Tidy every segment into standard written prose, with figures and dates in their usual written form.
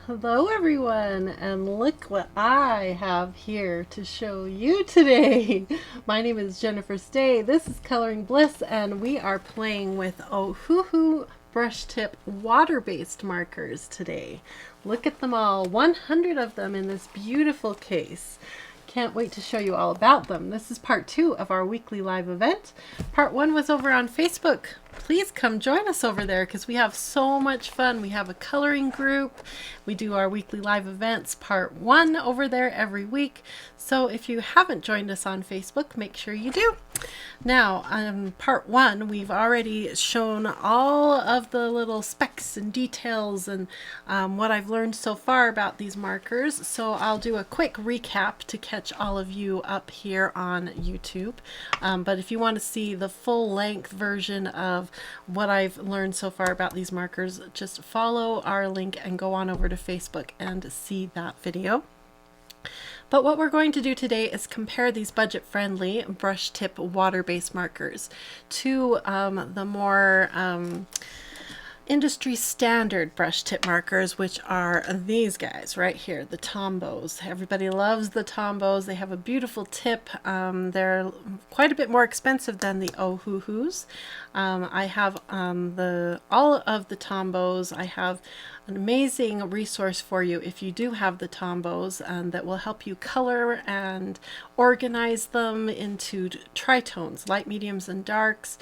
Hello everyone, and look what I have here to show you today. My name is Jennifer Stay, this is Coloring Bliss, and we are playing with Ohuhu brush tip water-based markers today. Look at them all, 100 of them in this beautiful case. Can't wait to show you all about them. This is part 2 of our weekly live event. Part 1 was over on Facebook. Please come join us over there because we have so much fun. We have a coloring group. We do our weekly live events, part 1 over there every week. So if you haven't joined us on Facebook, make sure you do. Now, part 1, we've already shown all of the little specs and details and what I've learned so far about these markers. So I'll do a quick recap to catch all of you up here on YouTube. But if you want to see the full length version of what I've learned so far about these markers, just follow our link and go on over to Facebook and see that video. But what we're going to do today is compare these budget-friendly brush tip water-based markers to the more industry standard brush tip markers, which are these guys right here, the Tombows. Everybody loves the Tombows. They have a beautiful tip. They're quite a bit more expensive than the Ohuhus. I have all of the Tombows. I have an amazing resource for you if you do have the Tombows that will help you color and organize them into tritones, light, mediums, and darks.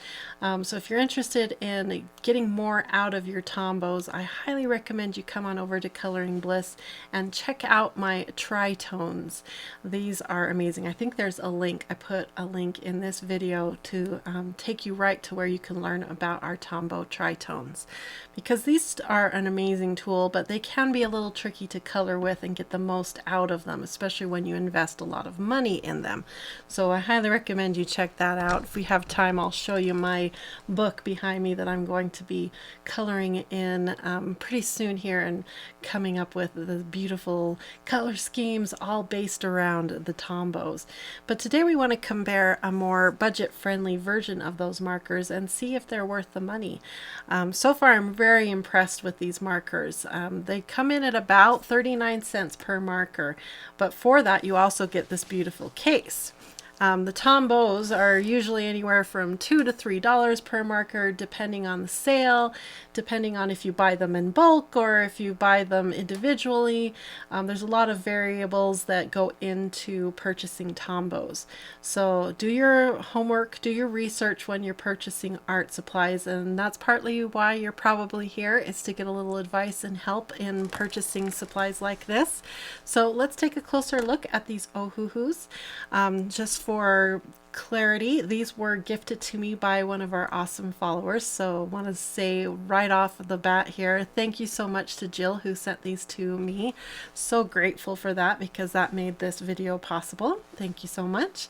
So if you're interested in getting more out of your Tombows, I highly recommend you come on over to Coloring Bliss and check out my tritones. These are amazing. I think there's a link. I put a link in this video to take you right to where you can learn about our Tombow tritones, because these are an amazing tool, but they can be a little tricky to color with and get the most out of them, especially when you invest a lot of money in them. So I highly recommend you check that out. If we have time, I'll show you my book behind me that I'm going to be coloring in pretty soon here, and coming up with the beautiful color schemes all based around the Tombows. But today we want to compare a more budget-friendly version of those markers and see if they're worth the money. So far I'm very impressed with these markers. They come in at about 39 cents per marker, but for that you also get this beautiful case. The Tombows are usually anywhere from $2 to $3 per marker, depending on the sale, depending on if you buy them in bulk or if you buy them individually. There's a lot of variables that go into purchasing Tombows. So do your homework, do your research when you're purchasing art supplies, and that's partly why you're probably here, is to get a little advice and help in purchasing supplies like this. So let's take a closer look at these Ohuhus. Just for clarity, these were gifted to me by one of our awesome followers, so I want to say right off the bat here, thank you so much to Jill who sent these to me. So grateful for that, because that made this video possible. Thank you so much.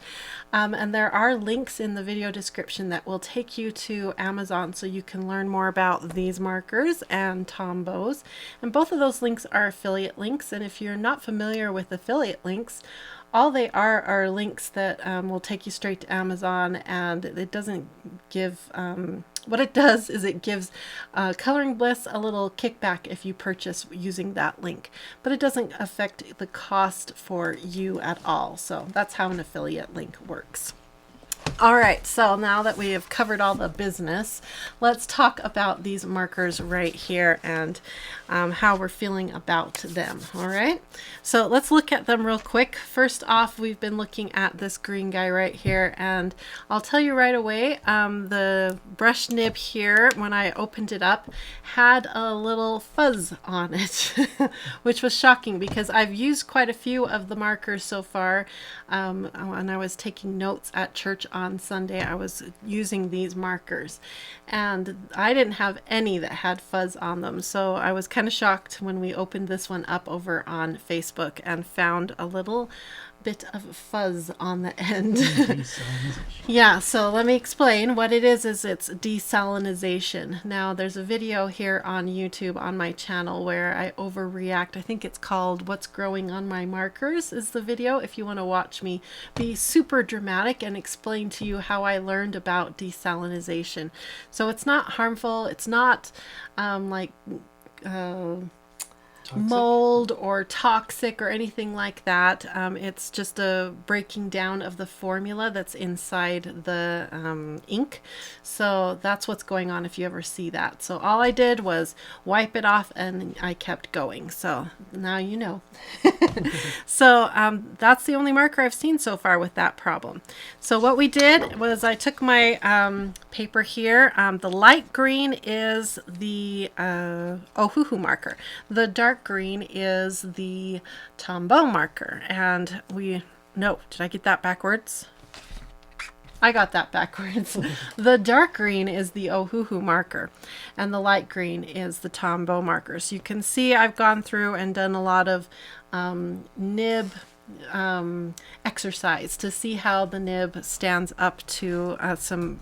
And there are links in the video description that will take you to Amazon so you can learn more about these markers and Tombows, and both of those links are affiliate links. And if you're not familiar with affiliate links, all they are links that will take you straight to Amazon, and it doesn't give, what it does is it gives Coloring Bliss a little kickback if you purchase using that link, but it doesn't affect the cost for you at all. So that's how an affiliate link works. All right, so now that we have covered all the business, let's talk about these markers right here and how we're feeling about them. All right, so let's look at them real quick. First off, we've been looking at this green guy right here, and I'll tell you right away, the brush nib here, when I opened it up, had a little fuzz on it, which was shocking because I've used quite a few of the markers so far. When I was taking notes at church on Sunday, I was using these markers, and I didn't have any that had fuzz on them, so I was kind of shocked when we opened this one up over on Facebook and found a little bit of fuzz on the end. Yeah, so let me explain what it is it's desalinization. Now there's a video here on YouTube on my channel where I overreact. I think it's called What's Growing on My Markers is the video, if you want to watch me be super dramatic and explain to you how I learned about desalinization. So it's not harmful, it's not mold or toxic or anything like that. It's just a breaking down of the formula that's inside the ink. So that's what's going on if you ever see that. So all I did was wipe it off and I kept going. So now you know. So that's the only marker I've seen so far with that problem. So what we did was I took my paper here. The light green is the Ohuhu marker. The dark green is the Tombow marker. And no, did I get that backwards? I got that backwards. The dark green is the Ohuhu marker and the light green is the Tombow marker. So you can see I've gone through and done a lot of nib exercise to see how the nib stands up to some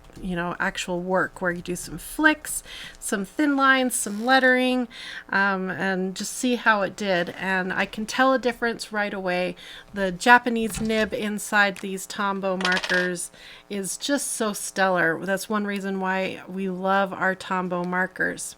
actual work, where you do some flicks, some thin lines, some lettering, and just see how it did. And I can tell a difference right away. The Japanese nib inside these Tombow markers is just so stellar. That's one reason why we love our Tombow markers.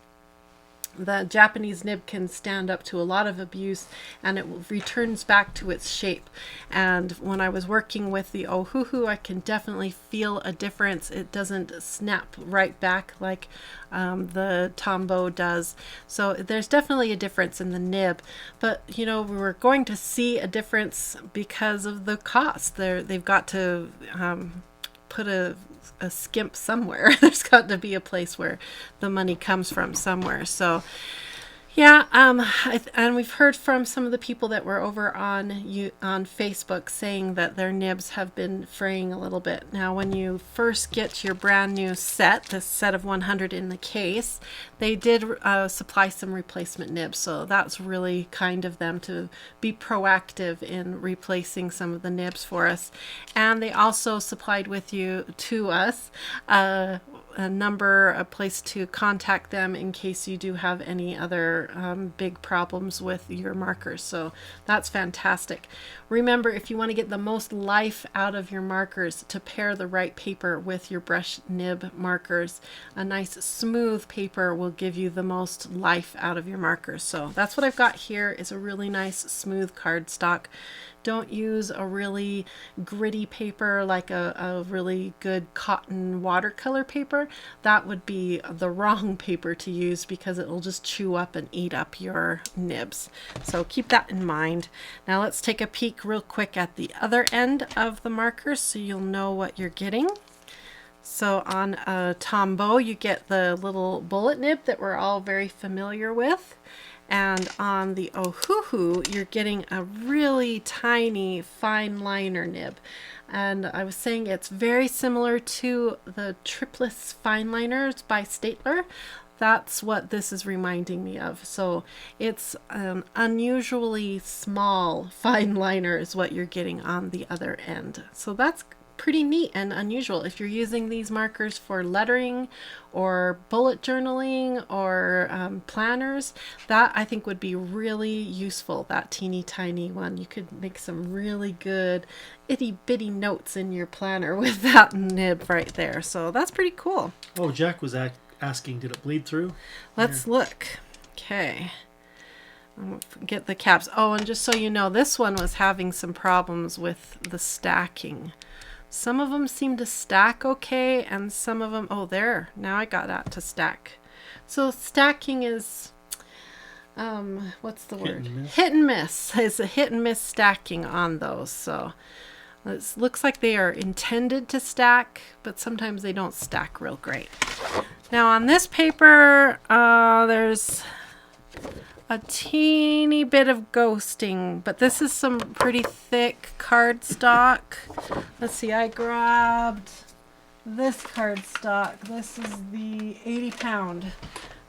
The Japanese nib can stand up to a lot of abuse and it returns back to its shape. And when I was working with the Ohuhu, I can definitely feel a difference. It doesn't snap right back like the Tombow does. So there's definitely a difference in the nib. But we were going to see a difference because of the cost. They've got to put a skimp somewhere. There's got to be a place where the money comes from somewhere. So yeah, and we've heard from some of the people that were over on Facebook saying that their nibs have been fraying a little bit. Now, when you first get your brand new set, this set of 100 in the case, they did supply some replacement nibs. So that's really kind of them to be proactive in replacing some of the nibs for us. And they also supplied to us a place to contact them in case you do have any other big problems with your markers. So that's fantastic. Remember, if you want to get the most life out of your markers, to pair the right paper with your brush nib markers. A nice smooth paper will give you the most life out of your markers. So that's what I've got here, is a really nice smooth cardstock. Don't use a really gritty paper like a really good cotton watercolor paper. That would be the wrong paper to use because it will just chew up and eat up your nibs. So keep that in mind. Now let's take a peek real quick at the other end of the markers so you'll know what you're getting. So on a Tombow, you get the little bullet nib that we're all very familiar with. And on the Ohuhu, you're getting a really tiny Fineliner nib. And I was saying it's very similar to the Tripless Fineliners by Staedtler. That's what this is reminding me of. So it's an unusually small Fineliner is what you're getting on the other end. So that's pretty neat and unusual. If you're using these markers for lettering or bullet journaling or planners, that I think would be really useful, that teeny tiny one. You could make some really good itty bitty notes in your planner with that nib right there. So that's pretty cool. Oh, Jack was asking, did it bleed through? Let's look. Okay. Get the caps. Oh, and just so you know, this one was having some problems with the stacking. Some of them seem to stack okay, and some of them, oh, there, now I got that to stack. So stacking is, what's the word? Hit and miss. It's a hit and miss stacking on those. So it looks like they are intended to stack, but sometimes they don't stack real great. Now on this paper, there's a teeny bit of ghosting, but this is some pretty thick cardstock. Let's see, I grabbed this cardstock. This is the 80 pound.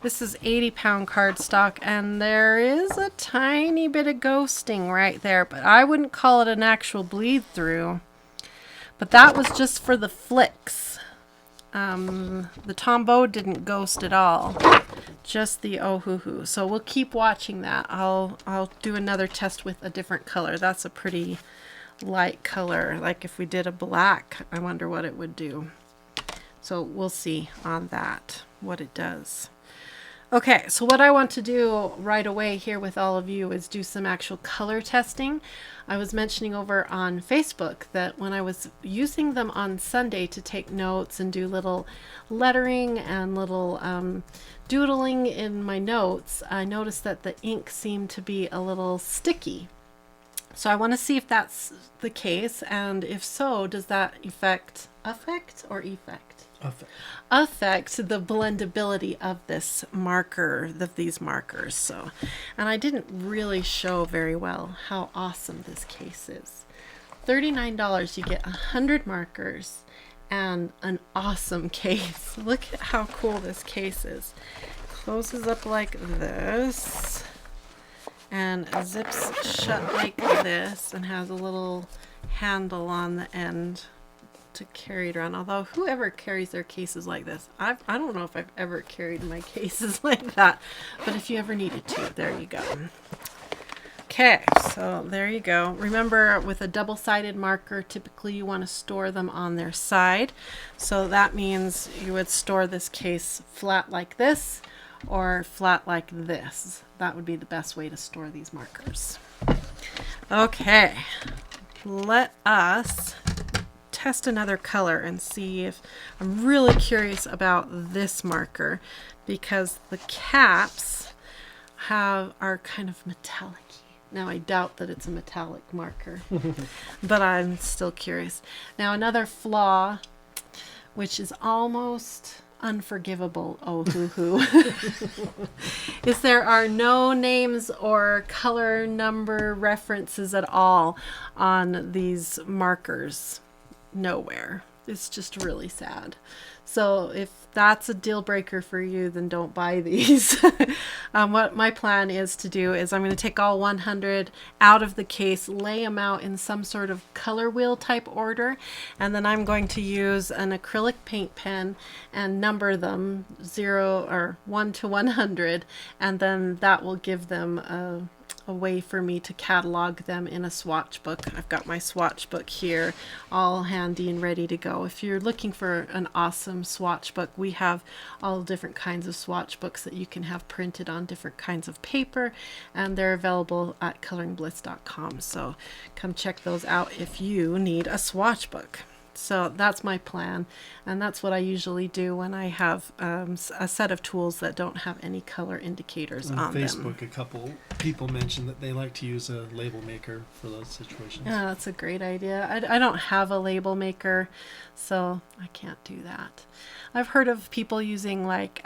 This is 80-pound cardstock, and there is a tiny bit of ghosting right there, but I wouldn't call it an actual bleed through. But that was just for the flicks. The Tombow didn't ghost at all, just the Ohuhu. So we'll keep watching that. I'll do another test with a different color. That's a pretty light color. Like if we did a black, I wonder what it would do. So we'll see on that what it does. Okay, so what I want to do right away here with all of you is do some actual color testing. I was mentioning over on Facebook that when I was using them on Sunday to take notes and do little lettering and little doodling in my notes, I noticed that the ink seemed to be a little sticky. So I want to see if that's the case, and if so, does that affect the blendability of this marker, of these markers. So, and I didn't really show very well how awesome this case is. $39, you get 100 markers and an awesome case. Look at how cool this case is. Closes up like this and zips shut like this and has a little handle on the end to carry it around. Although whoever carries their cases like this, I don't know if I've ever carried my cases like that, but if you ever needed to, there you go. Okay, so there you go. Remember, with a double-sided marker, typically you want to store them on their side. So that means you would store this case flat like this or flat like this. That would be the best way to store these markers. Okay, let us test another color and see if I'm really curious about this marker, because the caps are kind of metallic. Now I doubt that it's a metallic marker, but I'm still curious. Now another flaw, which is almost unforgivable, Ohuhu, is there are no names or color number references at all on these markers. Nowhere. It's just really sad. So if that's a deal breaker for you, then don't buy these. What my plan is to do is I'm going to take all 100 out of the case, lay them out in some sort of color wheel type order, and then I'm going to use an acrylic paint pen and number them 1 to 100, and then that will give them a way for me to catalog them in a swatch book. I've got my swatch book here all handy and ready to go. If you're looking for an awesome swatch book, we have all different kinds of swatch books that you can have printed on different kinds of paper, and they're available at coloringbliss.com. So come check those out if you need a swatch book. So that's my plan, and that's what I usually do when I have a set of tools that don't have any color indicators on Facebook, them. a couple people mentioned that they like to use a label maker for those situations. Yeah, that's a great idea. I don't have a label maker, so I can't do that. I've heard of people using like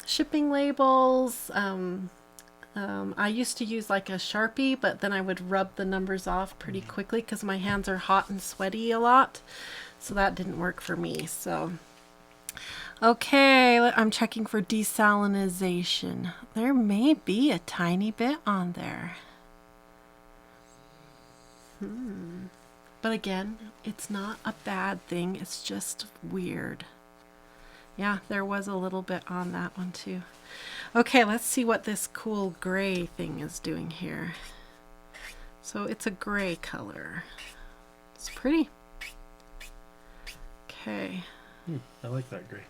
shipping labels. I used to use like a Sharpie, but then I would rub the numbers off pretty quickly because my hands are hot and sweaty a lot. So that didn't work for me. So, okay, I'm checking for desalinization. There may be a tiny bit on there. But again, it's not a bad thing. It's just weird. Yeah, there was a little bit on that one too. Okay, let's see what this cool gray thing is doing here. So it's a gray color. It's pretty. Okay. I like that gray.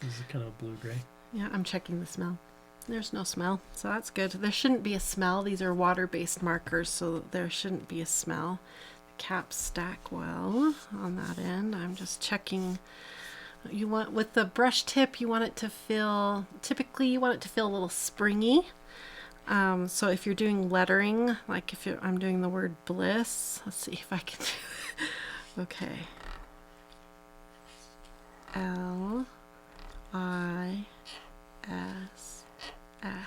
This is kind of blue gray. Yeah, I'm checking the smell. There's no smell, so that's good. There shouldn't be a smell. These are water-based markers, so there shouldn't be a smell. The caps stack well on that end. I'm just checking. You want, with the brush tip, you want it to feel, typically you want it to feel a little springy. So if you're doing lettering, like if I'm doing the word bliss, let's see if I can do it. Okay. L-I-S-S.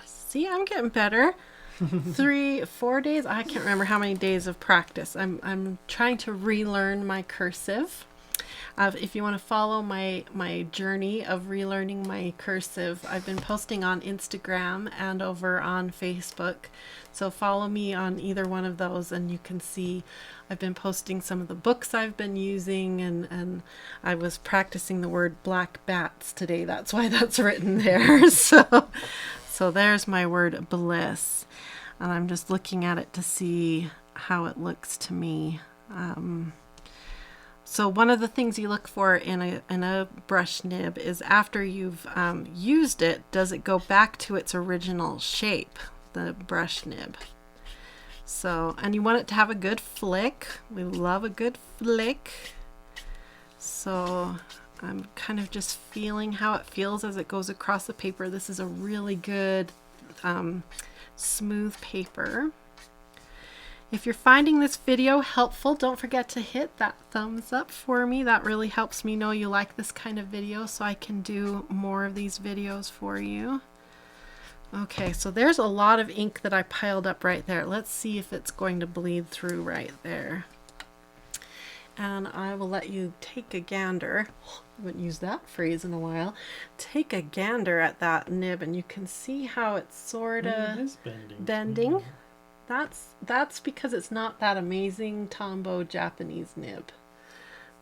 See, I'm getting better. 4 days, I can't remember how many days of practice. I'm trying to relearn my cursive. If you want to follow my journey of relearning my cursive, I've been posting on Instagram and over on Facebook. So follow me on either one of those and you can see I've been posting some of the books I've been using, and I was practicing the word black bats today. That's why that's written there. So there's my word bliss. And I'm just looking at it to see how it looks to me. So one of the things you look for in a brush nib is after you've used it, does it go back to its original shape, the brush nib? So, and you want it to have a good flick. We love a good flick. So I'm kind of just feeling how it feels as it goes across the paper. This is a really good smooth paper. If you're finding this video helpful, don't forget to hit that thumbs up for me. That really helps me know you like this kind of video so I can do more of these videos for you. Okay, so there's a lot of ink that I piled up right there. Let's see if it's going to bleed through right there. And I will let you take a gander. I haven't used that phrase in a while. Take a gander at that nib and you can see how it's sort of bending. Mm. That's because it's not that amazing Tombow Japanese nib.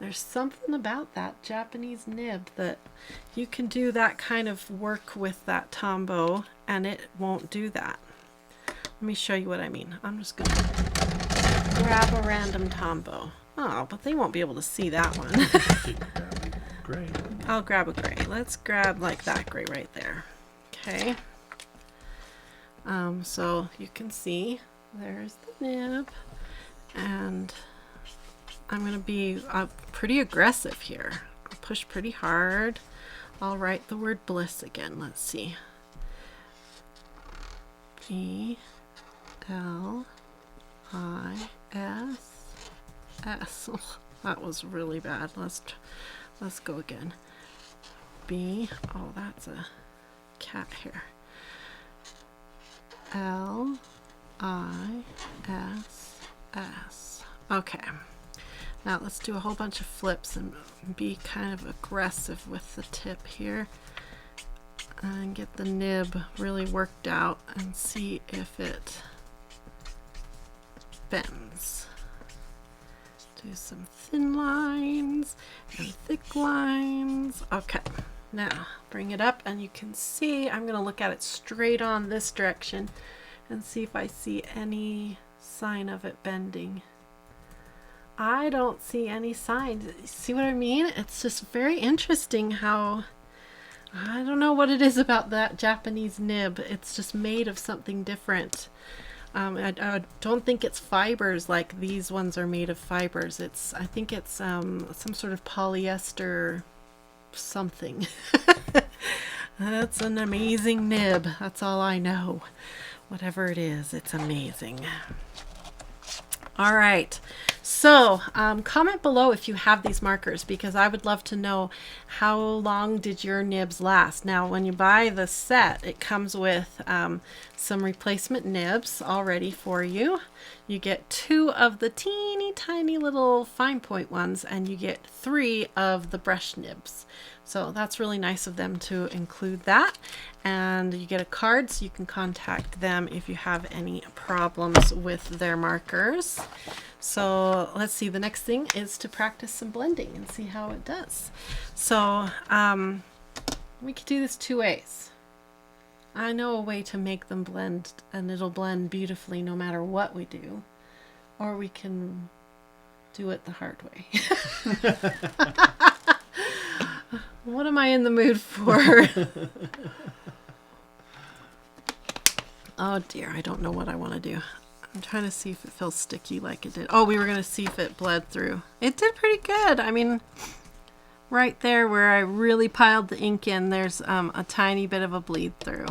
There's something about that Japanese nib that you can do that kind of work with that Tombow and it won't do that. Let me show you what I mean. I'm just going to grab a random Tombow. Oh, but they won't be able to see that one. Gray. I'll grab a gray. Let's grab like that gray right there. Okay. So you can see there's the nib, and I'm going to be pretty aggressive here. I'll push pretty hard. I'll write the word bliss again. Let's see. B-L-I-S-S. Oh, that was really bad. Let's go again. Oh, that's a cat hair. L-I-S-S. Okay. Now let's do a whole bunch of flips and be kind of aggressive with the tip here and get the nib really worked out and see if it bends. Do some thin lines and thick lines. Okay. Now bring it up and you can see I'm going to look at it straight on this direction and see if I see any sign of it bending. I don't see any signs. See what I mean? It's just very interesting how, I don't know what it is about that Japanese nib. It's just made of something different. I don't think it's fibers like these ones are made of fibers. I think it's some sort of polyester something. That's an amazing nib. That's all I know. Whatever it is, it's amazing. All right. So comment below if you have these markers, because I would love to know how long did your nibs last. Now when you buy the set, it comes with some replacement nibs already for you. You get 2 of the teeny tiny little fine point ones and you get 3 of the brush nibs. So that's really nice of them to include that. And you get a card so you can contact them if you have any problems with their markers. So let's see, the next thing is to practice some blending and see how it does. So we could do this 2 ways. I know a way to make them blend and it'll blend beautifully no matter what we do. Or we can do it the hard way. What am I in the mood for? Oh dear, I don't know what I want to do. I'm trying to see if it feels sticky like it did. Oh, we were going to see if it bled through. It did pretty good. I mean, right there where I really piled the ink in, there's a tiny bit of a bleed through.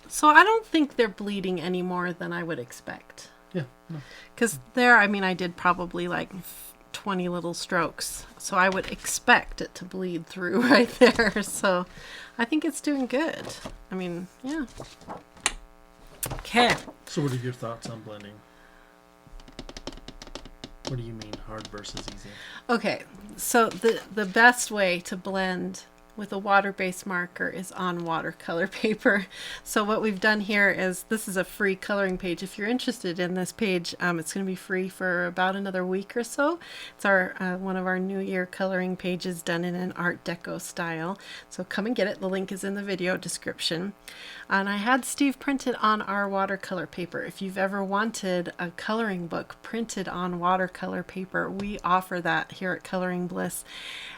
So I don't think they're bleeding any more than I would expect. Yeah. No. Because there, I mean, I did probably like 20 little strokes. So I would expect it to bleed through right there. So I think it's doing good. I mean, yeah. Okay. So what are your thoughts on blending? What do you mean hard versus easy? Okay, so the best way to blend with a water-based marker is on watercolor paper. So what we've done here is, this is a free coloring page. If you're interested in this page, it's going to be free for about another week or so. It's our one of our New Year coloring pages done in an Art Deco style. So come and get it. The link is in the video description. And I had Steve print it on our watercolor paper. If you've ever wanted a coloring book printed on watercolor paper, we offer that here at Coloring Bliss.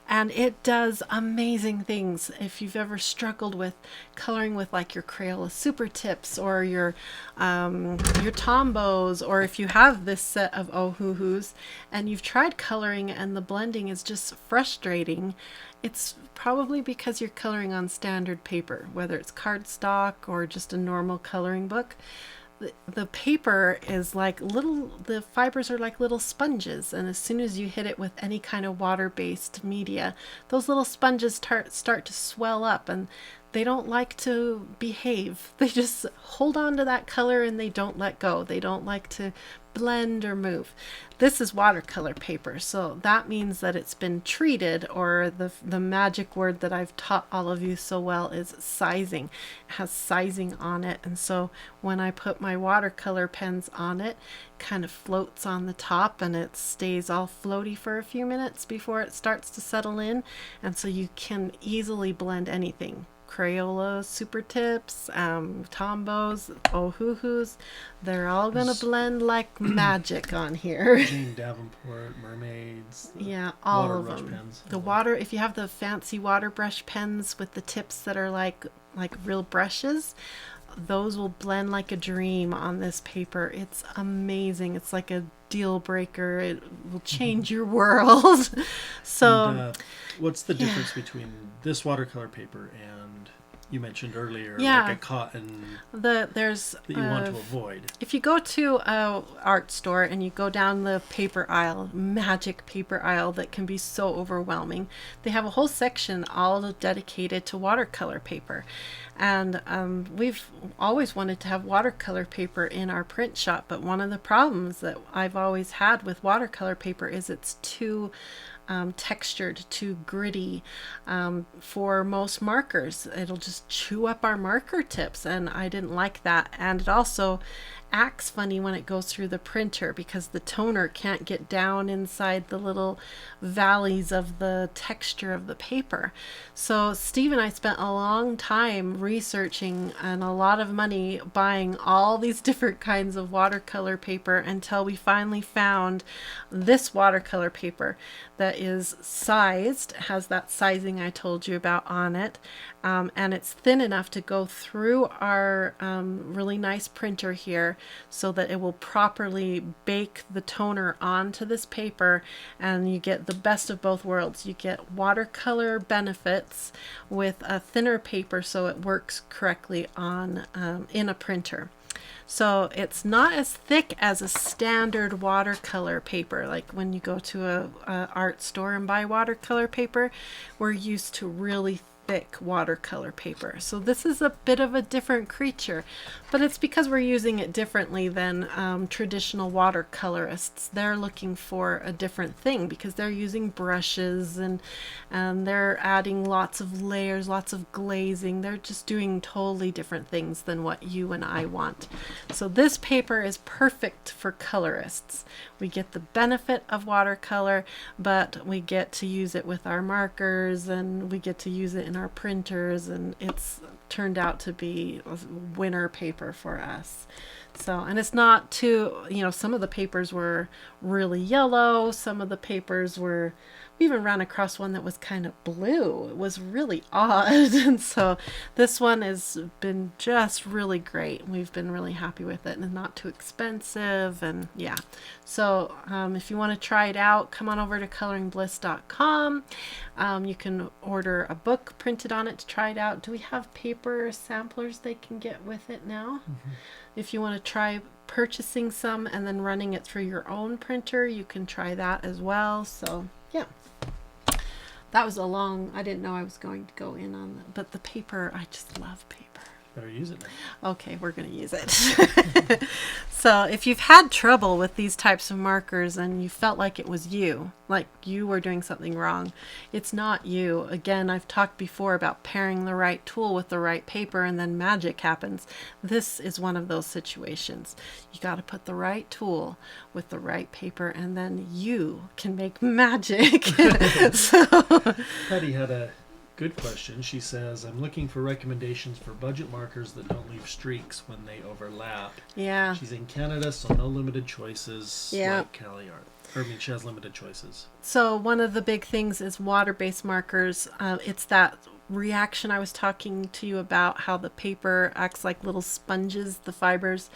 And it does amazing things. If you've ever struggled with coloring with like your Crayola Super Tips or your Tombows, or if you have this set of Ohuhus and you've tried coloring and the blending is just frustrating, it's probably because you're coloring on standard paper, whether it's cardstock or just a normal coloring book. The paper is like the fibers are like little sponges, and as soon as you hit it with any kind of water-based media, those little sponges start to swell up, and they don't like to behave. They just hold on to that color and they don't let go. They don't like to blend or move. This is watercolor paper, so that means that it's been treated, or the magic word that I've taught all of you so well is sizing. It has sizing on it, and so when I put my watercolor pens on it, it kind of floats on the top and it stays all floaty for a few minutes before it starts to settle in, and so you can easily blend anything. Crayola Super Tips, Tombows, Ohuhus, they're all gonna blend like magic on here. Jane Davenport, mermaids. Yeah, all water of brush them. pens. The water, if you have the fancy water brush pens with the tips that are like real brushes, those will blend like a dream on this paper. It's amazing. It's like a deal breaker. It will change your world. So And, what's the difference between this watercolor paper and, you mentioned earlier, Yeah. like a cotton there's that you want to avoid? if you go to a art store and you go down the paper aisle, magic paper aisle that can be so overwhelming, they have a whole section all dedicated to watercolor paper. And we've always wanted to have watercolor paper in our print shop, but one of the problems that I've always had with watercolor paper is it's too textured, too gritty for most markers. It'll just chew up our marker tips, and I didn't like that. And it also acts funny when it goes through the printer because the toner can't get down inside the little valleys of the texture of the paper. So Steve and I spent a long time researching and a lot of money buying all these different kinds of watercolor paper until we finally found this watercolor paper that is sized, has that sizing I told you about on it, and it's thin enough to go through our really nice printer here so that it will properly bake the toner onto this paper, and you get the best of both worlds. You get watercolor benefits with a thinner paper so it works correctly on in a printer. So it's not as thick as a standard watercolor paper. Like when you go to a art store and buy watercolor paper, we're used to really thick watercolor paper. So this is a bit of a different creature, but it's because we're using it differently than traditional watercolorists. They're looking for a different thing because they're using brushes and they're adding lots of layers, lots of glazing. They're just doing totally different things than what you and I want. So this paper is perfect for colorists. We get the benefit of watercolor, but we get to use it with our markers and we get to use it in our printers, and it's turned out to be a winner paper for us. So, and it's not too, some of the papers were really yellow, some of the papers were, we even ran across one that was kind of blue. It was really odd. And so this one has been just really great. We've been really happy with it, and not too expensive, and yeah. So if you want to try it out, come on over to coloringbliss.com. You can order a book printed on it to try it out. Do we have paper samplers they can get with it now? Mm-hmm. If you want to try purchasing some and then running it through your own printer, you can try that as well. So yeah, that was a long, I didn't know I was going to go in on that, but the paper, I just love paper. Better use it now. Okay, we're going to use it. So if you've had trouble with these types of markers and you felt like it was you, like you were doing something wrong, it's not you. Again, I've talked before about pairing the right tool with the right paper and then magic happens. This is one of those situations. You got to put the right tool with the right paper and then you can make magic. So, Patty had a good question. She says, I'm looking for recommendations for budget markers that don't leave streaks when they overlap. yeah. She's in Canada, so no limited choices Yeah. like Cali art. Or, I mean, she has limited choices. So one of the big things is water-based markers. It's that reaction I was talking to you about, how the paper acts like little sponges, the fibers,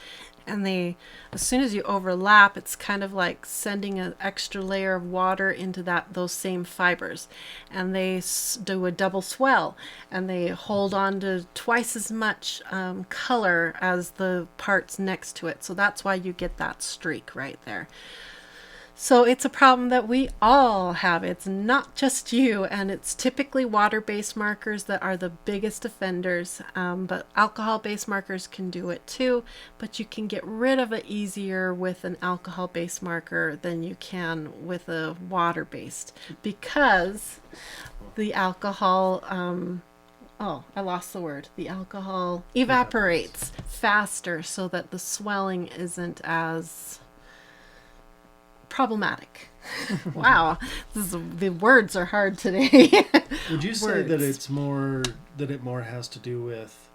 and they, as soon as you overlap, it's kind of like sending an extra layer of water into those same fibers, and they do a double swell, and they hold on to twice as much color as the parts next to it. So that's why you get that streak right there. So it's a problem that we all have. It's not just you, and it's typically water-based markers that are the biggest offenders, but alcohol-based markers can do it too, but you can get rid of it easier with an alcohol-based marker than you can with a water-based, because the alcohol, oh, I lost the word. The alcohol evaporates faster so that the swelling isn't as problematic. Wow, the words are hard today. Would you say that it more has to do with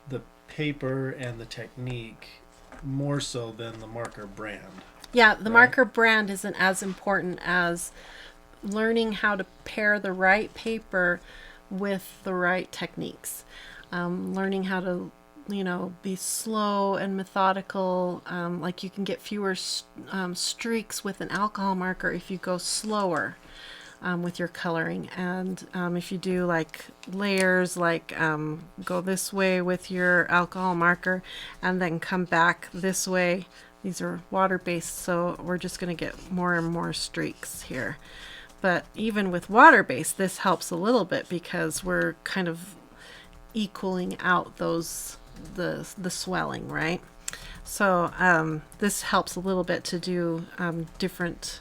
the paper and the technique more so than the marker brand? Yeah, the Right. marker brand isn't as important as learning how to pair the right paper with the right techniques. Learning how to, be slow and methodical. Like you can get fewer streaks with an alcohol marker if you go slower with your coloring. And if you do like layers, like go this way with your alcohol marker and then come back this way. These are water-based, so we're just going to get more and more streaks here. But even with water-based, this helps a little bit because we're kind of equaling out the swelling, right? So this helps a little bit to do different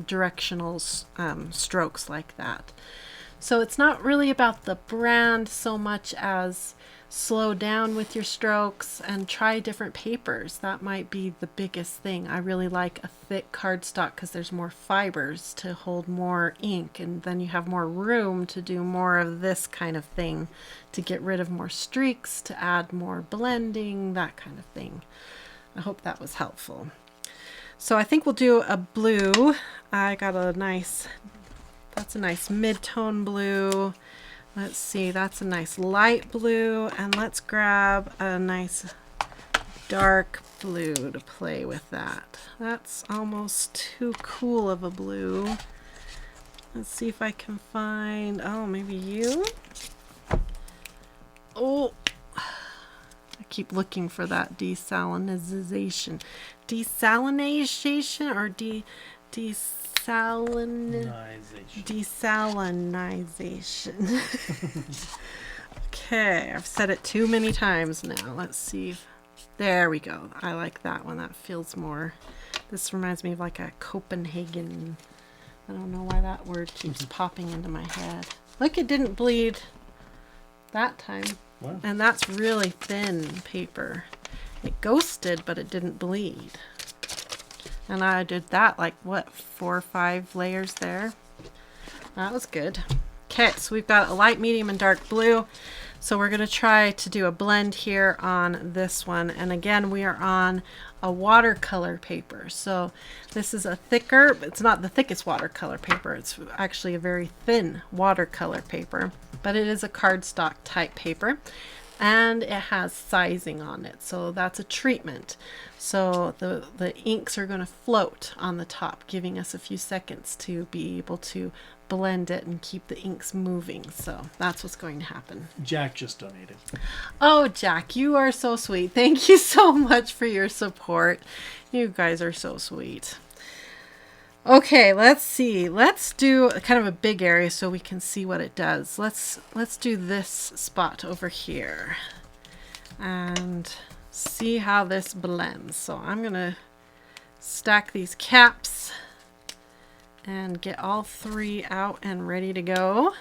directional strokes like that. So it's not really about the brand so much as slow down with your strokes and try different papers. That might be the biggest thing. I really like a thick cardstock because there's more fibers to hold more ink, and then you have more room to do more of this kind of thing, to get rid of more streaks, to add more blending, that kind of thing. I hope that was helpful. So I think we'll do a blue. I got that's a nice mid-tone blue. Let's see, that's a nice light blue, and let's grab a nice dark blue to play with that. That's almost too cool of a blue. Let's see if I can find, oh, maybe you? Oh, I keep looking for that desalinization. Desalinization or desalinization. Okay, I've said it too many times now. Let's see. There we go. I like that one. That feels more. This reminds me of like a Copenhagen. I don't know why that word keeps popping into my head. Look, it didn't bleed that time. Wow. And that's really thin paper. It ghosted, but it didn't bleed. And I did that like, what, 4 or 5 layers there. That was good. Okay, so we've got a light, medium, and dark blue. So we're going to try to do a blend here on this one. And again, we are on a watercolor paper. So this is a thicker, it's not the thickest watercolor paper. It's actually a very thin watercolor paper, but it is a cardstock type paper. And it has sizing on it, so that's a treatment. So the inks are going to float on the top, giving us a few seconds to be able to blend it and keep the inks moving. So that's what's going to happen. Jack just donated. Oh, Jack, you are so sweet. Thank you so much for your support. You guys are so sweet. Okay, let's see. Let's do kind of a big area so we can see what it does. Let's do this spot over here. and see how this blends. So I'm going to stack these caps and get all 3 out and ready to go.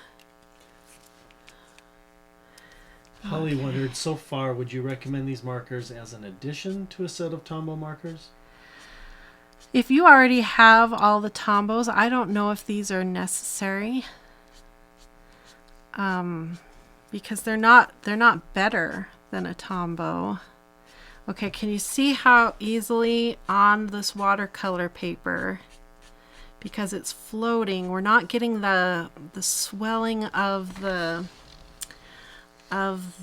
Holly wondered, so far, would you recommend these markers as an addition to a set of Tombow markers? If you already have all the Tombows, I don't know if these are necessary, because they're not better than a Tombow. Okay, can you see how easily on this watercolor paper, because it's floating, we're not getting the swelling of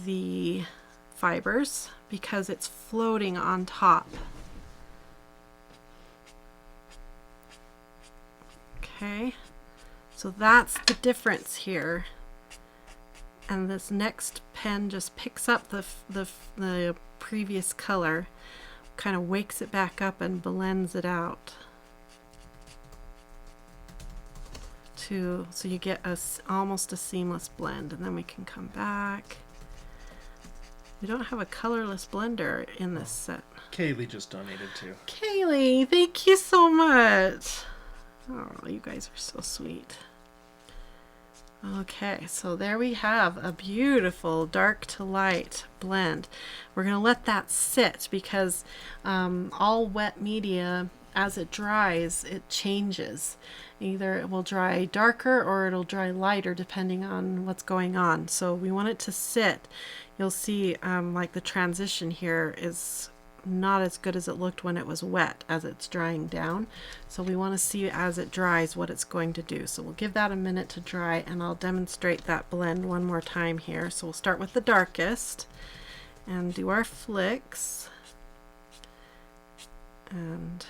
the fibers because it's floating on top. Okay, so that's the difference here. And this next pen just picks up the previous color, kind of wakes it back up and blends it out. So you get almost a seamless blend, and then we can come back. We don't have a colorless blender in this set. Kaylee just donated too. Kaylee, thank you so much. Oh, you guys are so sweet. Okay, so there we have a beautiful dark to light blend. We're going to let that sit because all wet media, as it dries, it changes. Either it will dry darker or it'll dry lighter depending on what's going on. So we want it to sit. You'll see like the transition here is not as good as it looked when it was wet as it's drying down. So we want to see as it dries what it's going to do. So we'll give that a minute to dry, and I'll demonstrate that blend one more time here. So we'll start with the darkest and do our flicks. And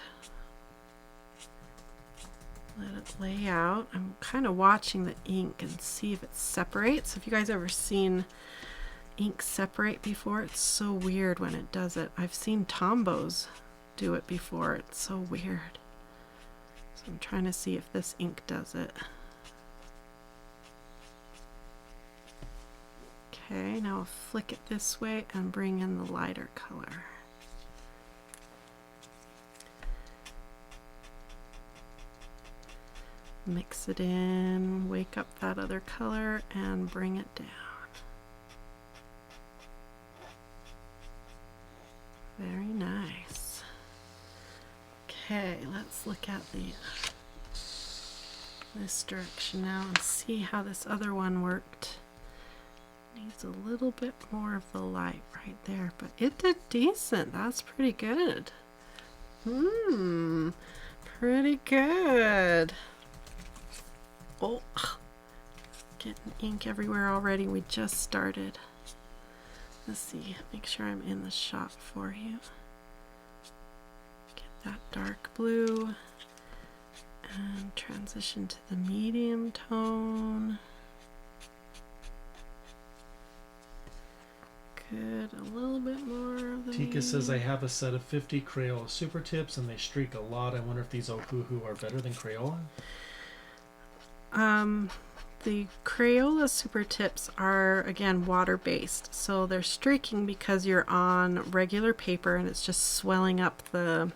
let it lay out. I'm kind of watching the ink and see if it separates. Have you guys ever seen ink separate before? It's so weird when it does it. I've seen Tombows do it before. It's so weird. So I'm trying to see if this ink does it. Okay, now I'll flick it this way and bring in the lighter color. Mix it in, wake up that other color, and bring it down. Very nice. Okay, let's look at this direction now and see how this other one worked. Needs a little bit more of the light right there, but it did decent. That's pretty good. Pretty good. Oh, getting ink everywhere already. We just started. Let's see, make sure I'm in the shot for you. Get that dark blue and transition to the medium tone. Good, a little bit more of the Tika says, I have a set of 50 Crayola Super Tips and they streak a lot. I wonder if these Ohuhu are better than Crayola? The Crayola Super Tips are, again, water-based, so they're streaking because you're on regular paper and it's just swelling up the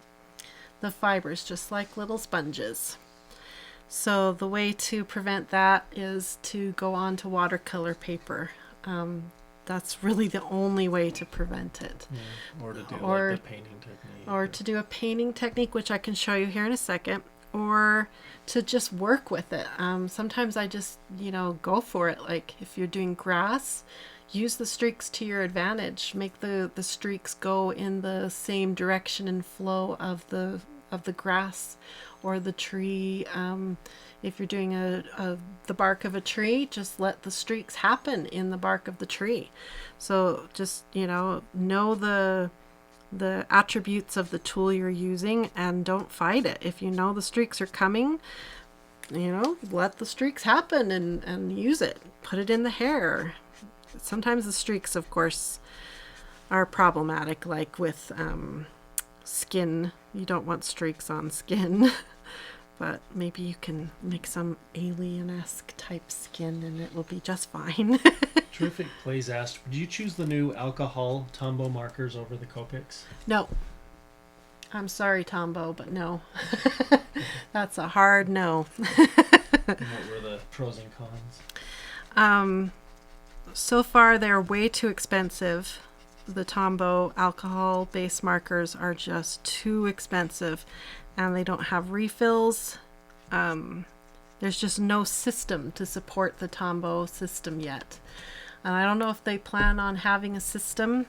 fibers, just like little sponges. So the way to prevent that is to go on to watercolor paper. That's really the only way to prevent it. Yeah, or to do like the painting technique. Or to do a painting technique, which I can show you here in a second. Or to just work with it. Sometimes I just, go for it. Like if you're doing grass, use the streaks to your advantage. Make the streaks go in the same direction and flow of the grass or the tree. If you're doing the bark of a tree, just let the streaks happen in the bark of the tree. So just, know the attributes of the tool you're using and don't fight it. If you know the streaks are coming, let the streaks happen and use it. Put it in the hair. Sometimes the streaks, of course, are problematic, like with skin. You don't want streaks on skin. But maybe you can make some alien-esque type skin and it will be just fine. Terrific Plays asked, would you choose the new alcohol Tombow markers over the Copics? No. I'm sorry, Tombow, but no. That's a hard no. And what were the pros and cons? So far, they're way too expensive. The Tombow alcohol-based markers are just too expensive, and they don't have refills. There's just no system to support the Tombow system yet. And I don't know if they plan on having a system.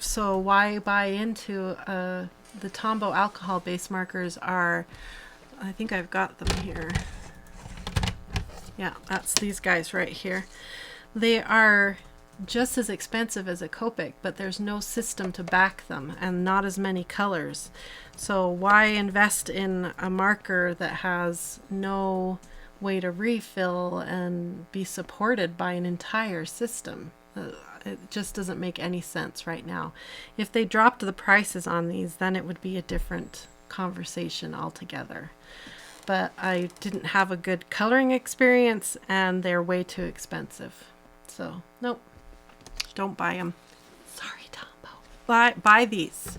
So why buy into the Tombow alcohol-based markers are, I think I've got them here. Yeah, that's these guys right here. They are just as expensive as a Copic, but there's no system to back them and not as many colors. So why invest in a marker that has no way to refill and be supported by an entire system? It just doesn't make any sense right now. If they dropped the prices on these, then it would be a different conversation altogether. But I didn't have a good coloring experience, and they're way too expensive. So, nope. Don't buy them. Sorry, Tombow. Buy these.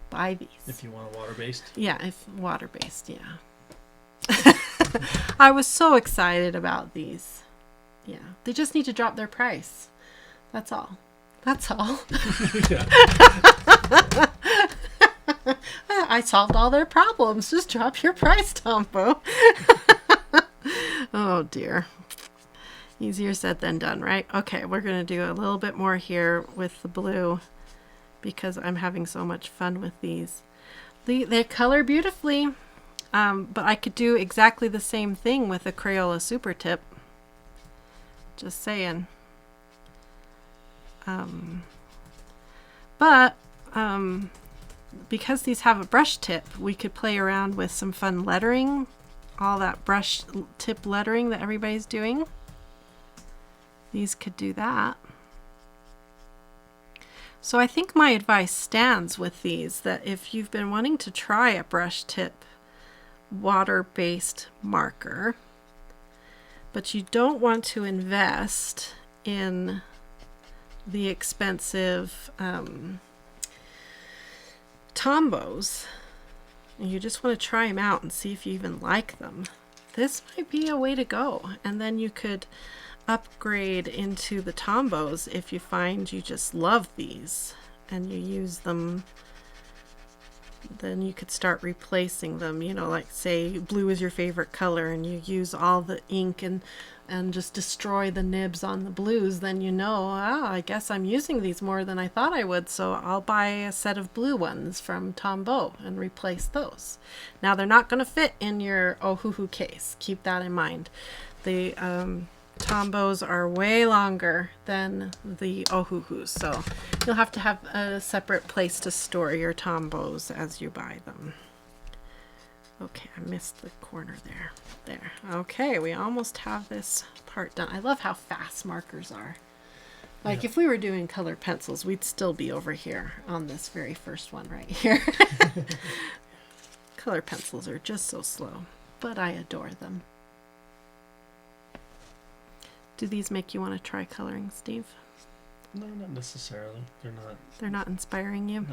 Buy these. If you want a water-based? Yeah, if water-based, yeah. I was so excited about these. Yeah, they just need to drop their price. That's all. That's all. I solved all their problems. Just drop your price, Tombow. Oh, dear. Easier said than done, right? Okay, we're going to do a little bit more here with the blue because I'm having so much fun with these. They color beautifully, but I could do exactly the same thing with a Crayola Super Tip. Just saying. Because these have a brush tip, we could play around with some fun lettering, all that brush tip lettering that everybody's doing. These could do that. So I think my advice stands with these, that if you've been wanting to try a brush tip water-based marker, but you don't want to invest in the expensive Tombows, and you just want to try them out and see if you even like them, this might be a way to go. And then you could upgrade into the Tombows if you find you just love these and you use them. Then you could start replacing them, you know, like say blue is your favorite color and you use all the ink and just destroy the nibs on the blues. Then you know, I guess I'm using these more than I thought I would, so I'll buy a set of blue ones from Tombow and replace those. Now they're not going to fit in your Ohuhu case. Keep that in mind. The Tombows are way longer than the Ohuhus, so you'll have to have a separate place to store your Tombows as you buy them. Okay, I missed the corner there. There. Okay, we almost have this part done. I love how fast markers are. Like if we were doing colored pencils, we'd still be over here on this very first one right here. Color pencils are just so slow, but I adore them. Do these make you want to try coloring, Steve? No, not necessarily. They're not. They're not inspiring you?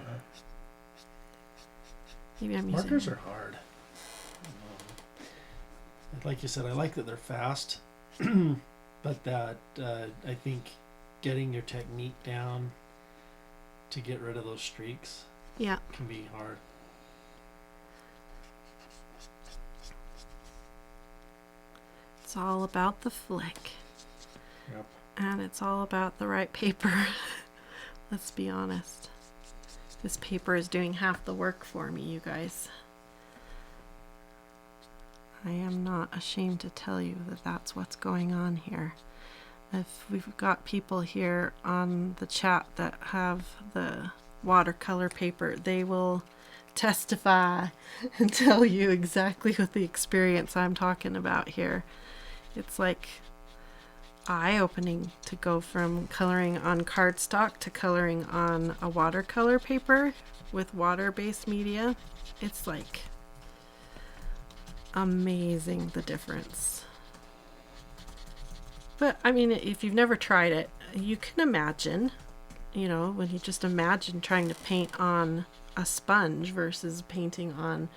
Maybe I'm using markers are hard. Like you said, I like that they're fast, but that I think getting your technique down to get rid of those streaks can be hard. It's all about the flick. Yep. And it's all about the right paper. Let's be honest. This paper is doing half the work for me, you guys. I am not ashamed to tell you that that's what's going on here. If we've got people here on the chat that have the watercolor paper, they will testify and tell you exactly what the experience I'm talking about here. It's like eye-opening to go from coloring on cardstock to coloring on a watercolor paper with water-based media. It's like amazing, the difference. But I mean, if you've never tried it, you can imagine, you know, when you just imagine trying to paint on a sponge versus painting on,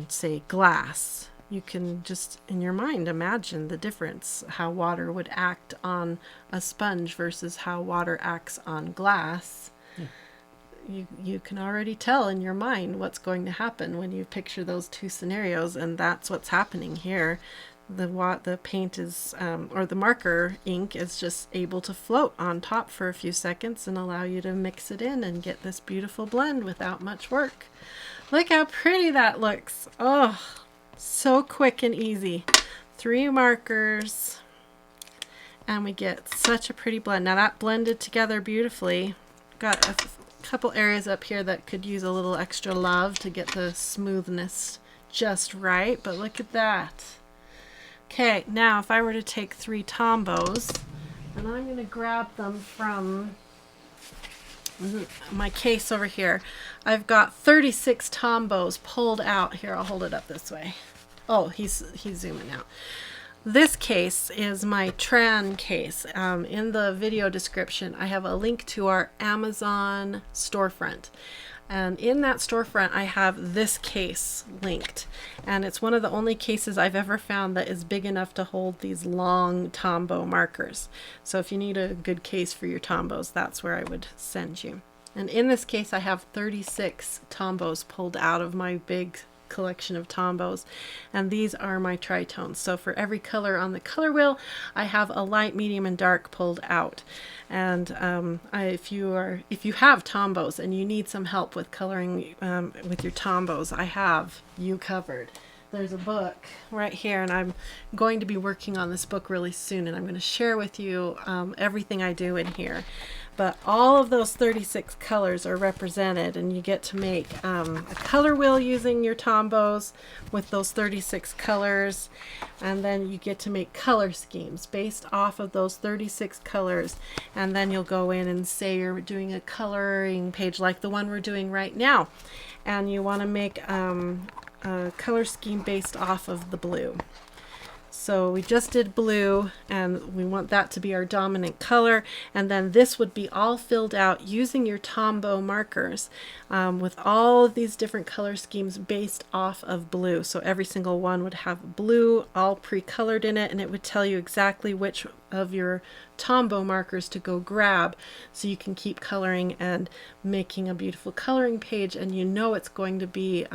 say, glass. You can just, in your mind, imagine the difference, how water would act on a sponge versus how water acts on glass. You can already tell in your mind what's going to happen when you picture those two scenarios, and that's what's happening here. The paint is, or the marker ink is just able to float on top for a few seconds and allow you to mix it in and get this beautiful blend without much work. Look how pretty that looks. Oh, so quick and easy. 3 markers, and we get such a pretty blend. Now that blended together beautifully. Got a couple areas up here that could use a little extra love to get the smoothness just right, but look at that. Okay, now if I were to take 3 Tombows, and I'm going to grab them from my case over here. I've got 36 Tombows pulled out. Here, I'll hold it up this way. Oh, he's zooming out. This case is my Tran case. In the video description, I have a link to our Amazon storefront. And in that storefront, I have this case linked. And it's one of the only cases I've ever found that is big enough to hold these long Tombow markers. So if you need a good case for your Tombows, that's where I would send you. And in this case, I have 36 Tombows pulled out of my big collection of Tombows, and these are my tritones. So for every color on the color wheel, I have a light, medium, and dark pulled out. And if you have Tombows and you need some help with coloring with your Tombows, I have you covered. There's a book right here, and I'm going to be working on this book really soon, and I'm going to share with you everything I do in here. But all of those 36 colors are represented, and you get to make a color wheel using your Tombows with those 36 colors, and then you get to make color schemes based off of those 36 colors, and then you'll go in and say you're doing a coloring page like the one we're doing right now, and you want to make a color scheme based off of the blue. So we just did blue, and we want that to be our dominant color, and then this would be all filled out using your Tombow markers with all of these different color schemes based off of blue. So every single one would have blue all pre-colored in it, and it would tell you exactly which of your Tombow markers to go grab, so you can keep coloring and making a beautiful coloring page, and you know it's going to be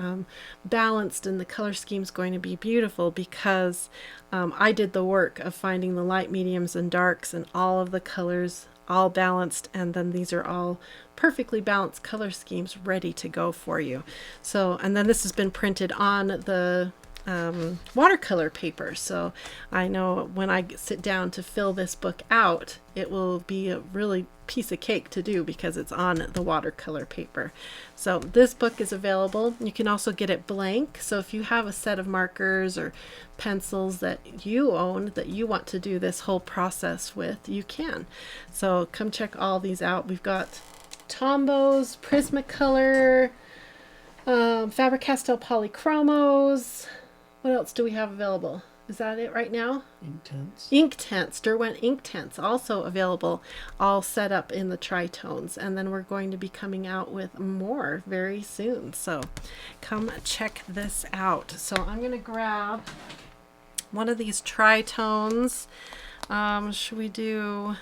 balanced, and the color scheme is going to be beautiful because I did the work of finding the light, mediums, and darks, and all of the colors all balanced, and then these are all perfectly balanced color schemes ready to go for you. So, and then this has been printed on the watercolor paper, so I know when I sit down to fill this book out, it will be a really piece of cake to do because it's on the watercolor paper. So this book is available. You can also get it blank, so if you have a set of markers or pencils that you own that you want to do this whole process with, you can. So come check all these out. We've got Tombows, Prismacolor, Faber-Castell Polychromos. What else do we have available? Is that it right now? Inktense. Inktense, Derwent Inktense, also available, all set up in the tritones. And then we're going to be coming out with more very soon. So come check this out. So I'm going to grab one of these tritones. Should we do...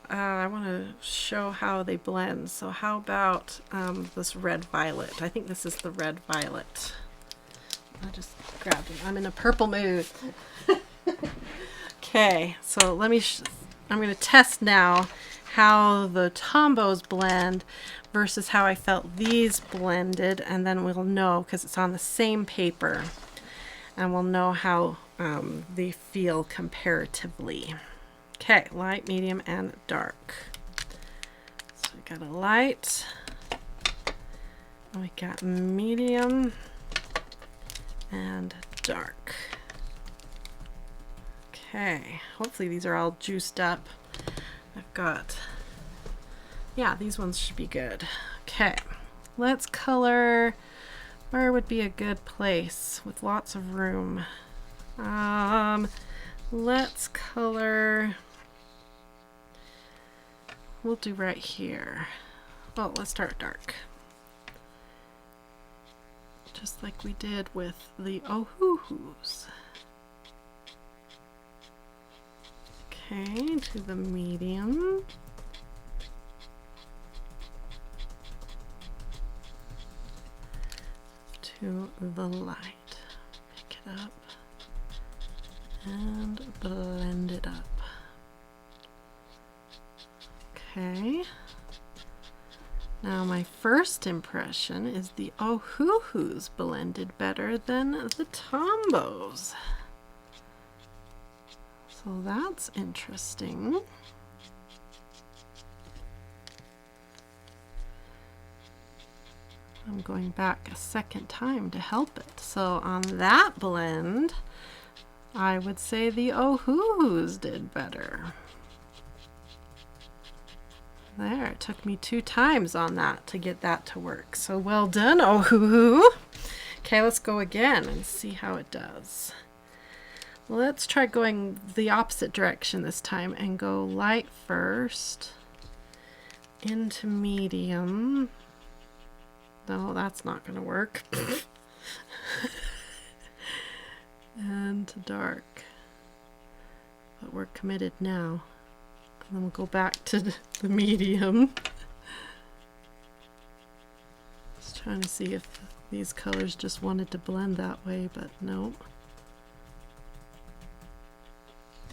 I want to show how they blend. So how about this red violet? I think this is the red violet. I'll just grab them. I'm in a purple mood. Okay, so let me, I'm going to test now how the Tombows blend versus how I felt these blended, and then we'll know, because it's on the same paper, and we'll know how they feel comparatively. Okay, light, medium, and dark. So we got a light, and we got medium, and dark. Okay, hopefully these are all juiced up. I've got, yeah, these ones should be good. Okay, let's color. Where would be a good place with lots of room? let's color, we'll do right here. Oh, let's start dark. Just like we did with the Ohuhus. Okay, to the medium. To the light. Pick it up and blend it up. Okay. Now my first impression is the Ohuhus blended better than the Tombows. So that's interesting. I'm going back a second time to help it. So on that blend, I would say the Ohuhus did better. There, it took me 2 times on that to get that to work. So well done, Ohuhu. Okay, let's go again and see how it does. Let's try going the opposite direction this time and go light first into medium. No, that's not going to work. And dark. But we're committed now. And then we'll go back to the medium. Just trying to see if these colors just wanted to blend that way, but no.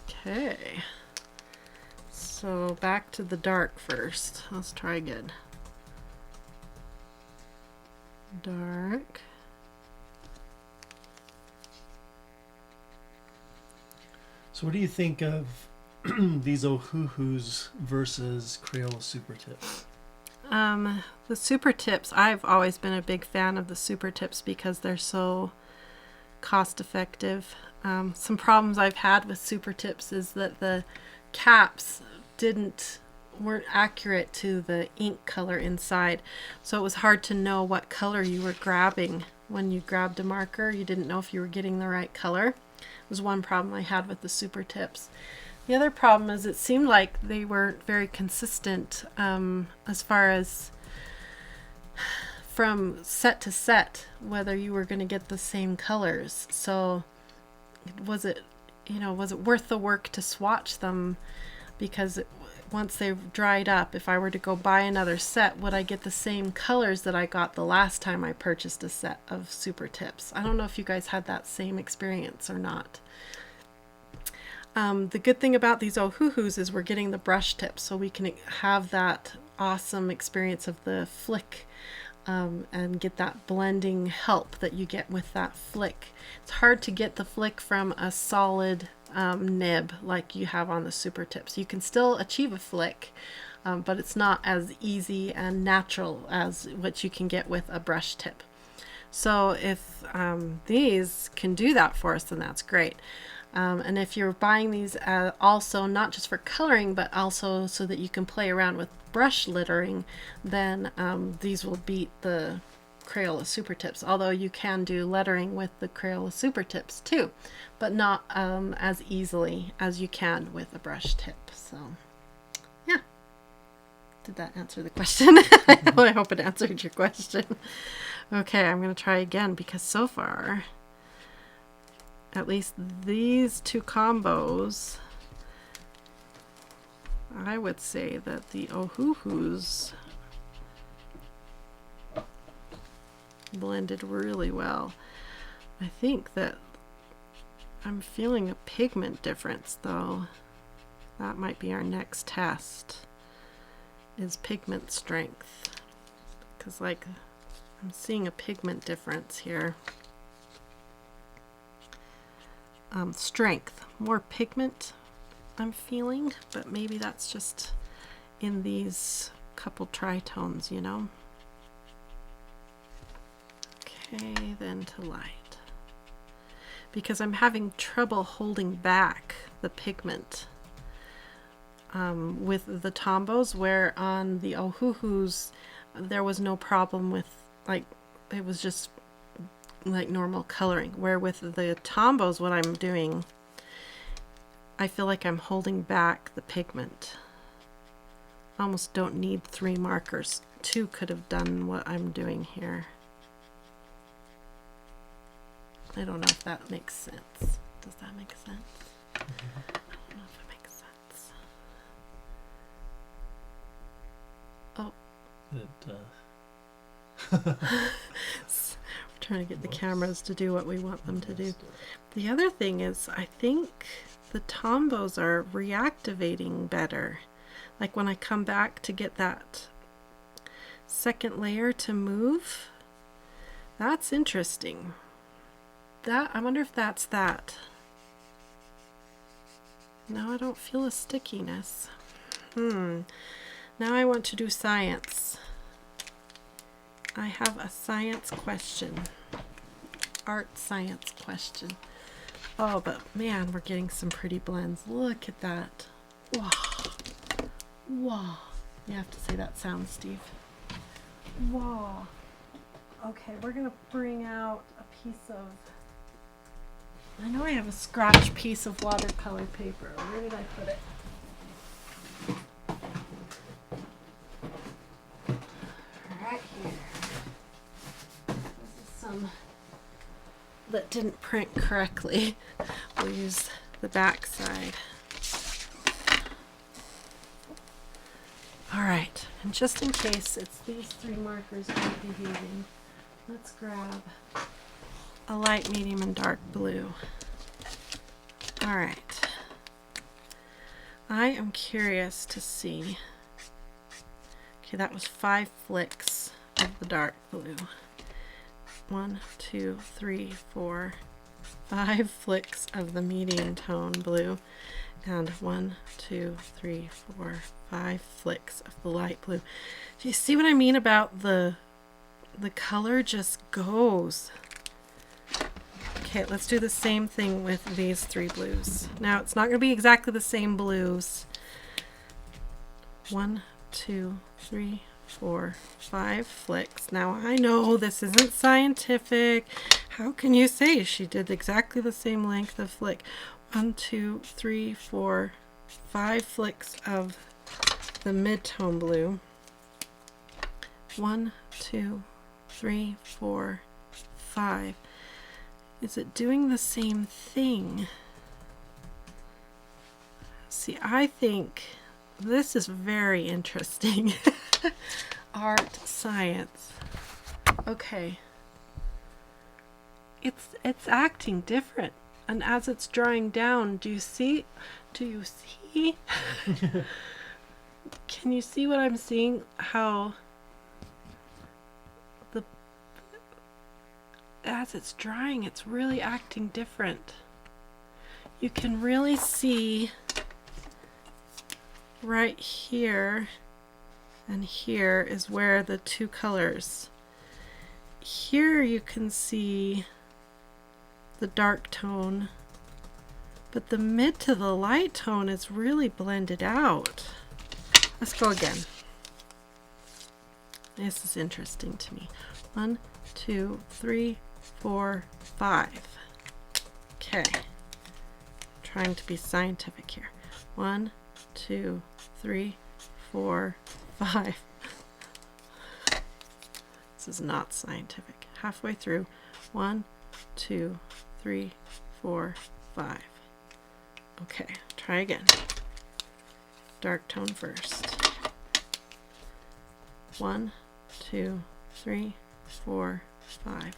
Okay. So back to the dark first. Let's try again. Dark. So what do you think of these Ohuhus versus Crayola Super Tips? The Super Tips, I've always been a big fan of the Super Tips because they're so cost effective. Some problems I've had with Super Tips is that the caps weren't accurate to the ink color inside, so it was hard to know what color you were grabbing when you grabbed a marker. You didn't know if you were getting the right color. It was one problem I had with the Super Tips. The other problem is it seemed like they weren't very consistent as far as from set to set, whether you were going to get the same colors. So was it worth the work to swatch them? Because once they've dried up, if I were to go buy another set, would I get the same colors that I got the last time I purchased a set of Super Tips? I don't know if you guys had that same experience or not. The good thing about these Ohuhus is we're getting the brush tips, so we can have that awesome experience of the flick and get that blending help that you get with that flick. It's hard to get the flick from a solid nib like you have on the Super Tips. You can still achieve a flick, but it's not as easy and natural as what you can get with a brush tip. So if these can do that for us, then that's great. And if you're buying these also not just for coloring, but also so that you can play around with brush littering, then these will beat the Crayola Super Tips. Although you can do lettering with the Crayola Super Tips too, but not as easily as you can with a brush tip. So yeah, did that answer the question? I hope it answered your question. Okay, I'm going to try again because so far, at least these 2 combos, I would say that the Ohuhus blended really well. I think that I'm feeling a pigment difference though. That might be our next test, is pigment strength, because like I'm seeing a pigment difference here. Strength, more pigment I'm feeling, but maybe that's just in these couple tritones, you know. Okay, then to light, because I'm having trouble holding back the pigment with the Tombows, where on the Ohuhus there was no problem with, like, it was just like normal coloring, where with the Tombows what I'm doing I feel like I'm holding back the pigment. I almost don't need 3 markers. 2 could have done what I'm doing here. I don't know if that makes sense. Does that make sense? Mm-hmm. I don't know if it makes sense. Oh. We're trying to get the cameras to do what we want them to do. The other thing is, I think the Tombows are reactivating better. Like when I come back to get that second layer to move, that's interesting. That, I wonder if that's that. No, I don't feel a stickiness. Now I want to do science. I have a science question. Art science question. Oh, but man, we're getting some pretty blends. Look at that. Wow. Wow. You have to say that sound, Steve. Wow. Okay, we're going to bring out a piece of... I know I have a scratch piece of watercolor paper. Where did I put it? Right here. This is some that didn't print correctly. We'll use the back side. Alright, and just in case it's these 3 markers not behaving, let's grab a light, medium, and dark blue. Alright. I am curious to see. Okay, that was 5 flicks of the dark blue. 1, 2, 3, 4, 5 flicks of the medium tone blue, and 1, 2, 3, 4, 5 flicks of the light blue. Do you see what I mean about the color just goes? Okay, let's do the same thing with these 3 blues. Now it's not going to be exactly the same blues. 1, 2, 3, 4, 5 flicks. Now I know this isn't scientific. How can you say she did exactly the same length of flick? 1, 2, 3, 4, 5 flicks of the mid-tone blue. 1, 2, 3, 4, 5. Is it doing the same thing? See, I think this is very interesting. Art, science. Okay. It's acting different. And as it's drying down, do you see? Can you see what I'm seeing? How as it's drying, it's really acting different. You can really see right here and here is where the 2 colors. Here you can see the dark tone, but the mid to the light tone is really blended out. Let's go again. This is interesting to me. 1, 2, 3, 4, 5. Okay. Trying to be scientific here. 1, 2, 3, 4, 5. This is not scientific. Halfway through. 1, 2, 3, 4, 5. Okay, try again. Dark tone first. 1, 2, 3, 4, 5.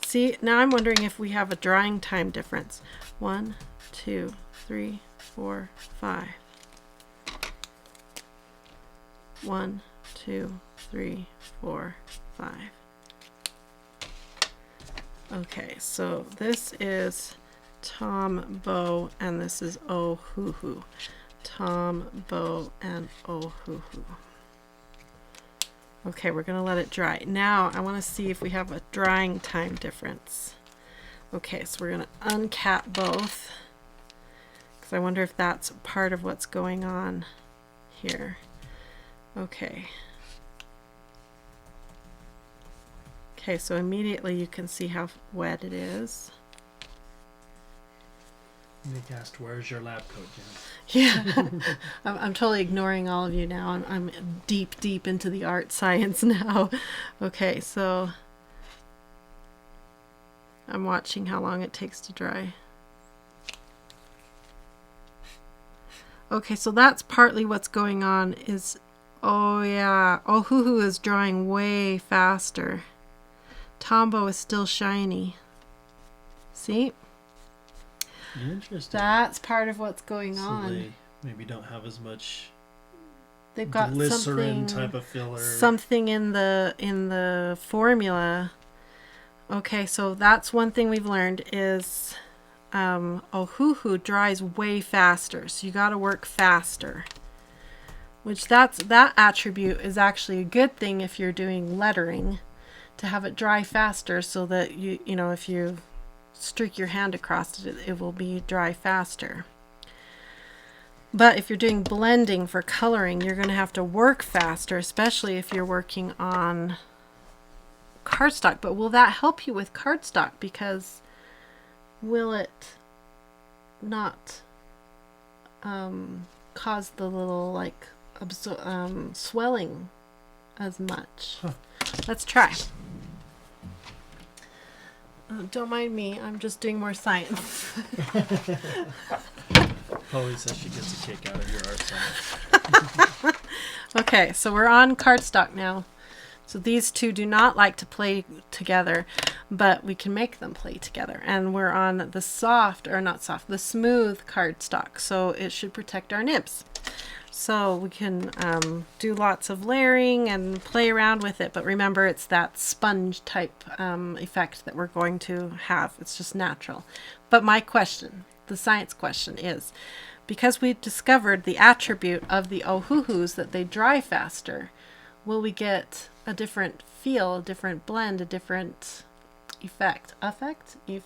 See, now I'm wondering if we have a drying time difference. 1, 2, 3, 4, 5. 1, 2, 3, 4, 5. Okay, so this is Tombow and this is Ohuhu. Tombow and Ohuhu. Okay, we're going to let it dry. Now I want to see if we have a drying time difference. Okay, so we're going to uncap both because I wonder if that's part of what's going on here. Okay. Okay, so immediately you can see how wet it is. Nick asked, "Where's your lab coat, Jen?" Yeah, I'm totally ignoring all of you now. I'm deep into the art science now. Okay, so I'm watching how long it takes to dry. Okay, so that's partly what's going on is, oh yeah, Ohuhu is drying way faster. Tombow is still shiny. See? Interesting. That's part of what's going on. They maybe don't have as much. They've got glycerin type of filler. Something in the formula. Okay, so that's one thing we've learned is Ohuhu dries way faster, so you got to work faster. Which that attribute is actually a good thing if you're doing lettering, to have it dry faster so that you know if you streak your hand across it, it will be dry faster. But if you're doing blending for coloring, you're going to have to work faster, especially if you're working on cardstock. But will that help you with cardstock? Because will it not cause the little like swelling as much? Huh. Let's try. Don't mind me, I'm just doing more science. Polly says she gets a kick out of your art science. Okay, so we're on cardstock now. So these two do not like to play together, but we can make them play together. And we're on the the smooth cardstock, so it should protect our nibs. So we can do lots of layering and play around with it, but remember it's that sponge type effect that we're going to have. It's just natural. But my question, the science question is, because we've discovered the attribute of the Ohuhus that they dry faster, will we get a different feel, a different blend, a different effect? Effect in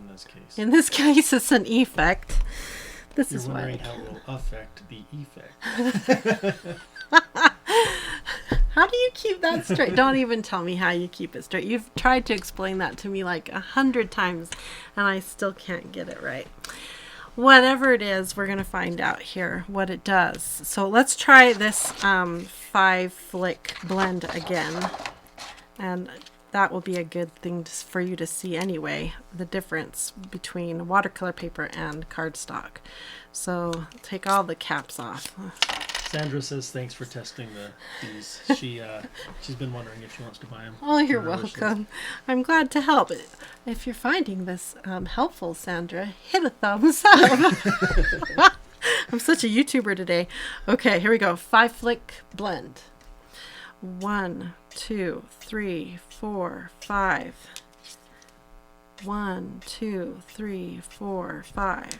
this case. In this case, it's an effect. This is wondering how it will affect the effect. How do you keep that straight? Don't even tell me how you keep it straight. You've tried to explain that to me like 100 times, and I still can't get it right. Whatever it is, we're going to find out here what it does. So let's try this 5-flick blend again. And that will be a good thing for you to see anyway, the difference between watercolor paper and cardstock. So take all the caps off. Sandra says thanks for testing these. She's been wondering if she wants to buy them. Oh, you're welcome. I'm glad to help. If you're finding this helpful, Sandra, hit a thumbs up. I'm such a YouTuber today. Okay, here we go. 5-flick blend. 1, 2, 3, 4, 5. 1, 2, 3, 4, 5.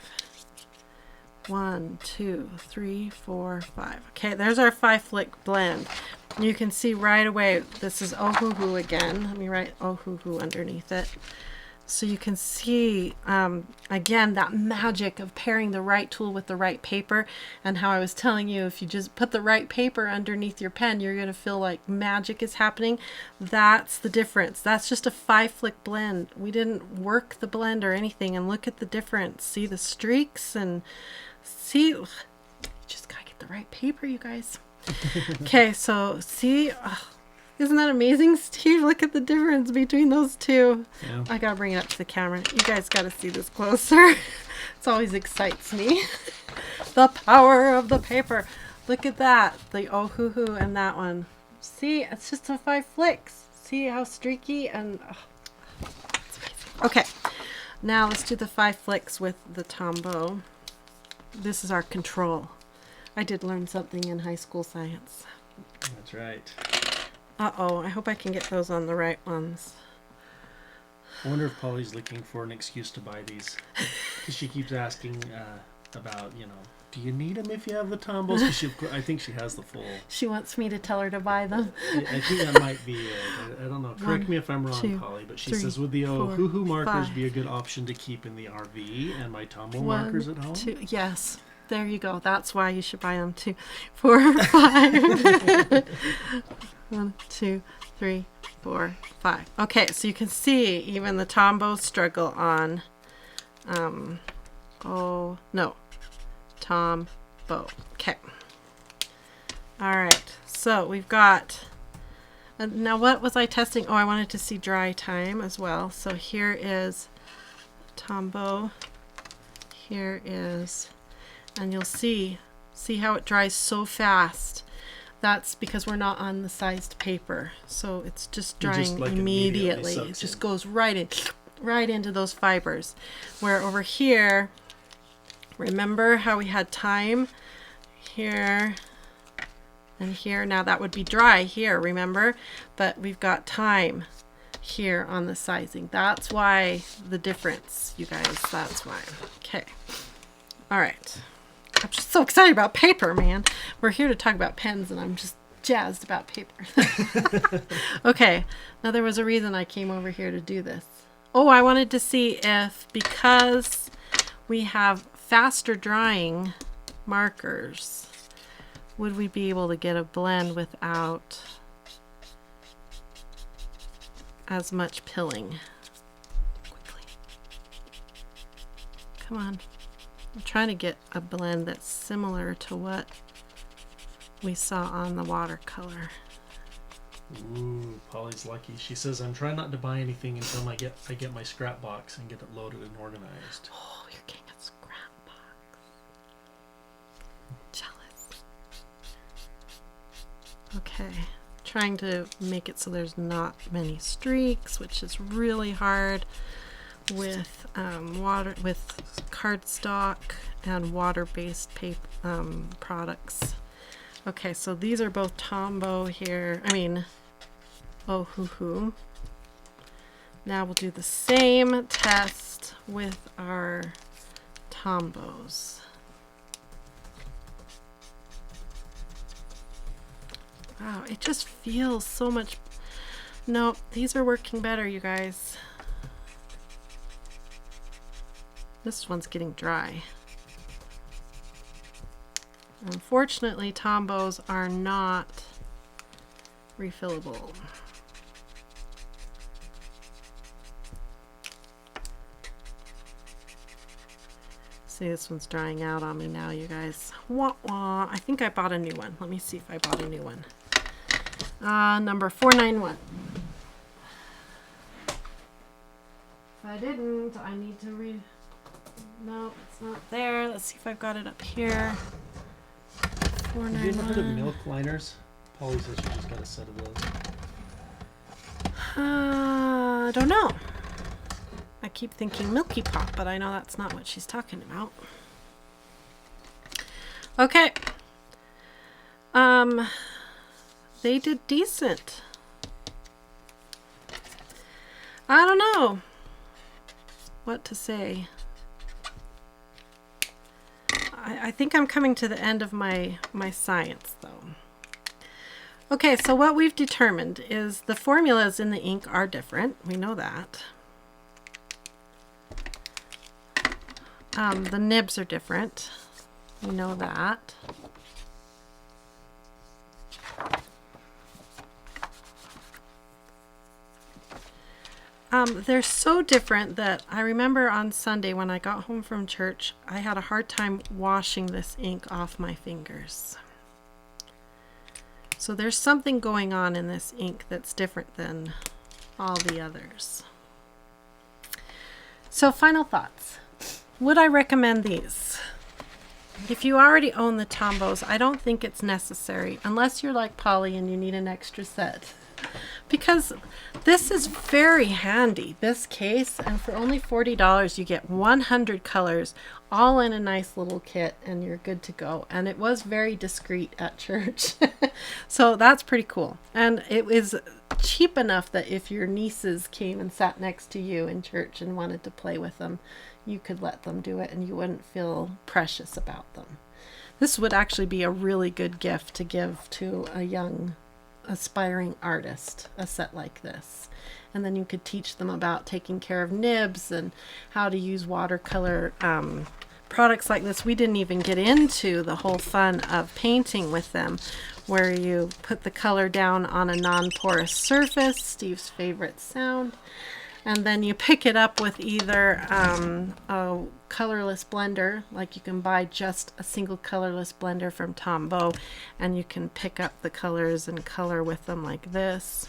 1, 2, 3, 4, 5. Okay, there's our 5-flick blend. You can see right away, this is Ohuhu again. Let me write Ohuhu underneath it. So you can see, again, that magic of pairing the right tool with the right paper, and how I was telling you, if you just put the right paper underneath your pen, you're going to feel like magic is happening. That's the difference. That's just a 5-flick blend. We didn't work the blend or anything, and look at the difference. See the streaks, and see, you just got to get the right paper, you guys. Okay, so see, isn't that amazing, Steve? Look at the difference between those two. Yeah. I gotta bring it up to the camera. You guys gotta see this closer. It always excites me. The power of the paper. Look at that. The Ohuhu and that one. See, it's just a 5 flicks. See how streaky and... Oh, it's amazing. Okay, now let's do the 5 flicks with the Tombow. This is our control. I did learn something in high school science. That's right. Uh-oh, I hope I can get those on the right ones. I wonder if Polly's looking for an excuse to buy these. Because she keeps asking about, do you need them if you have the Tombows? I think she has the full. She wants me to tell her to buy them. I think that might be it. I don't know. Correct me if I'm wrong, Polly, but she says, would the Ohuhu markers be a good option to keep in the RV and my Tombow markers at home? 2, yes. There you go. That's why you should buy them. 2, 4, 5. 1, 2, 3, 4, 5. Okay, so you can see even the Tombow struggle on Oh, no. Tombow. Okay. All right. So we've got... now what was I testing? Oh, I wanted to see dry time as well. So here is Tombow. Here is... and you'll see how it dries so fast. That's because we're not on the sized paper. So it's just drying like immediately. It just goes right into those fibers. Where over here, remember how we had time here and here? Now that would be dry here, remember? But we've got time here on the sizing. That's why the difference, you guys. That's why. Okay. All right. I'm just so excited about paper, man. We're here to talk about pens, and I'm just jazzed about paper. Okay. Now, there was a reason I came over here to do this. Oh, I wanted to see if, because we have faster drying markers, would we be able to get a blend without as much pilling? Quickly. Come on. I'm trying to get a blend that's similar to what we saw on the watercolor. Ooh, Polly's lucky. She says, I'm trying not to buy anything until I get my scrap box and get it loaded and organized. Oh, you're getting a scrap box. Jealous. Okay. Trying to make it so there's not many streaks, which is really hard with cardstock and water-based paper products. Okay, so these are both Tombow here. I mean, Ohuhu. Now we'll do the same test with our Tombows. Wow, it just feels so much. No, these are working better, you guys. This one's getting dry. Unfortunately, Tombows are not refillable. See, this one's drying out on me now, you guys. Wah, wah. I think I bought a new one. Let me see if I bought a new one. Number 491. If I didn't, I need to read. No, it's not there. Let's see if I've got it up here. Have you ever heard of milk liners? Polly says she just got a set of those. I don't know. I keep thinking Milky Pop, but I know that's not what she's talking about. Okay. They did decent. I don't know what to say. I think I'm coming to the end of my science, though. Okay, so what we've determined is the formulas in the ink are different. We know that. The nibs are different. We know that. They're so different that I remember on Sunday when I got home from church, I had a hard time washing this ink off my fingers. So there's something going on in this ink that's different than all the others. So final thoughts. Would I recommend these? If you already own the Tombows, I don't think it's necessary unless you're like Polly and you need an extra set. Because this is very handy, this case, and for only $40 you get 100 colors all in a nice little kit and you're good to go. And it was very discreet at church. So that's pretty cool. And it is cheap enough that if your nieces came and sat next to you in church and wanted to play with them, you could let them do it and you wouldn't feel precious about them. This would actually be a really good gift to give to a young aspiring artist, a set like this. And then you could teach them about taking care of nibs and how to use watercolor products like this. We didn't even get into the whole fun of painting with them, where you put the color down on a non-porous surface, Steve's favorite sound, And then you pick it up with either a colorless blender, like you can buy just a single colorless blender from Tombow, and you can pick up the colors and color with them like this.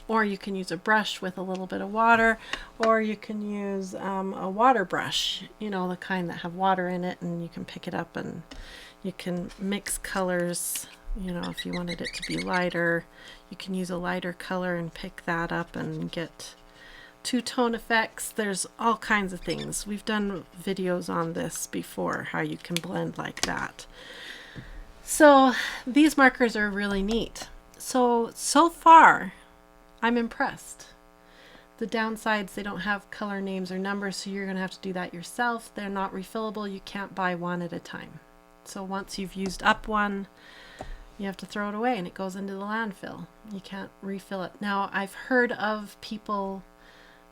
Or you can use a brush with a little bit of water, or you can use a water brush, you know, the kind that have water in it, and you can pick it up and you can mix colors. You know, if you wanted it to be lighter, you can use a lighter color and pick that up and get two-tone effects. There's all kinds of things. We've done videos on this before, how you can blend like that. So these markers are really neat. So far, I'm impressed. The downsides, they don't have color names or numbers, so you're going to have to do that yourself. They're not refillable. You can't buy one at a time. So once you've used up one, you have to throw it away and it goes into the landfill. You can't refill it. Now, I've heard of people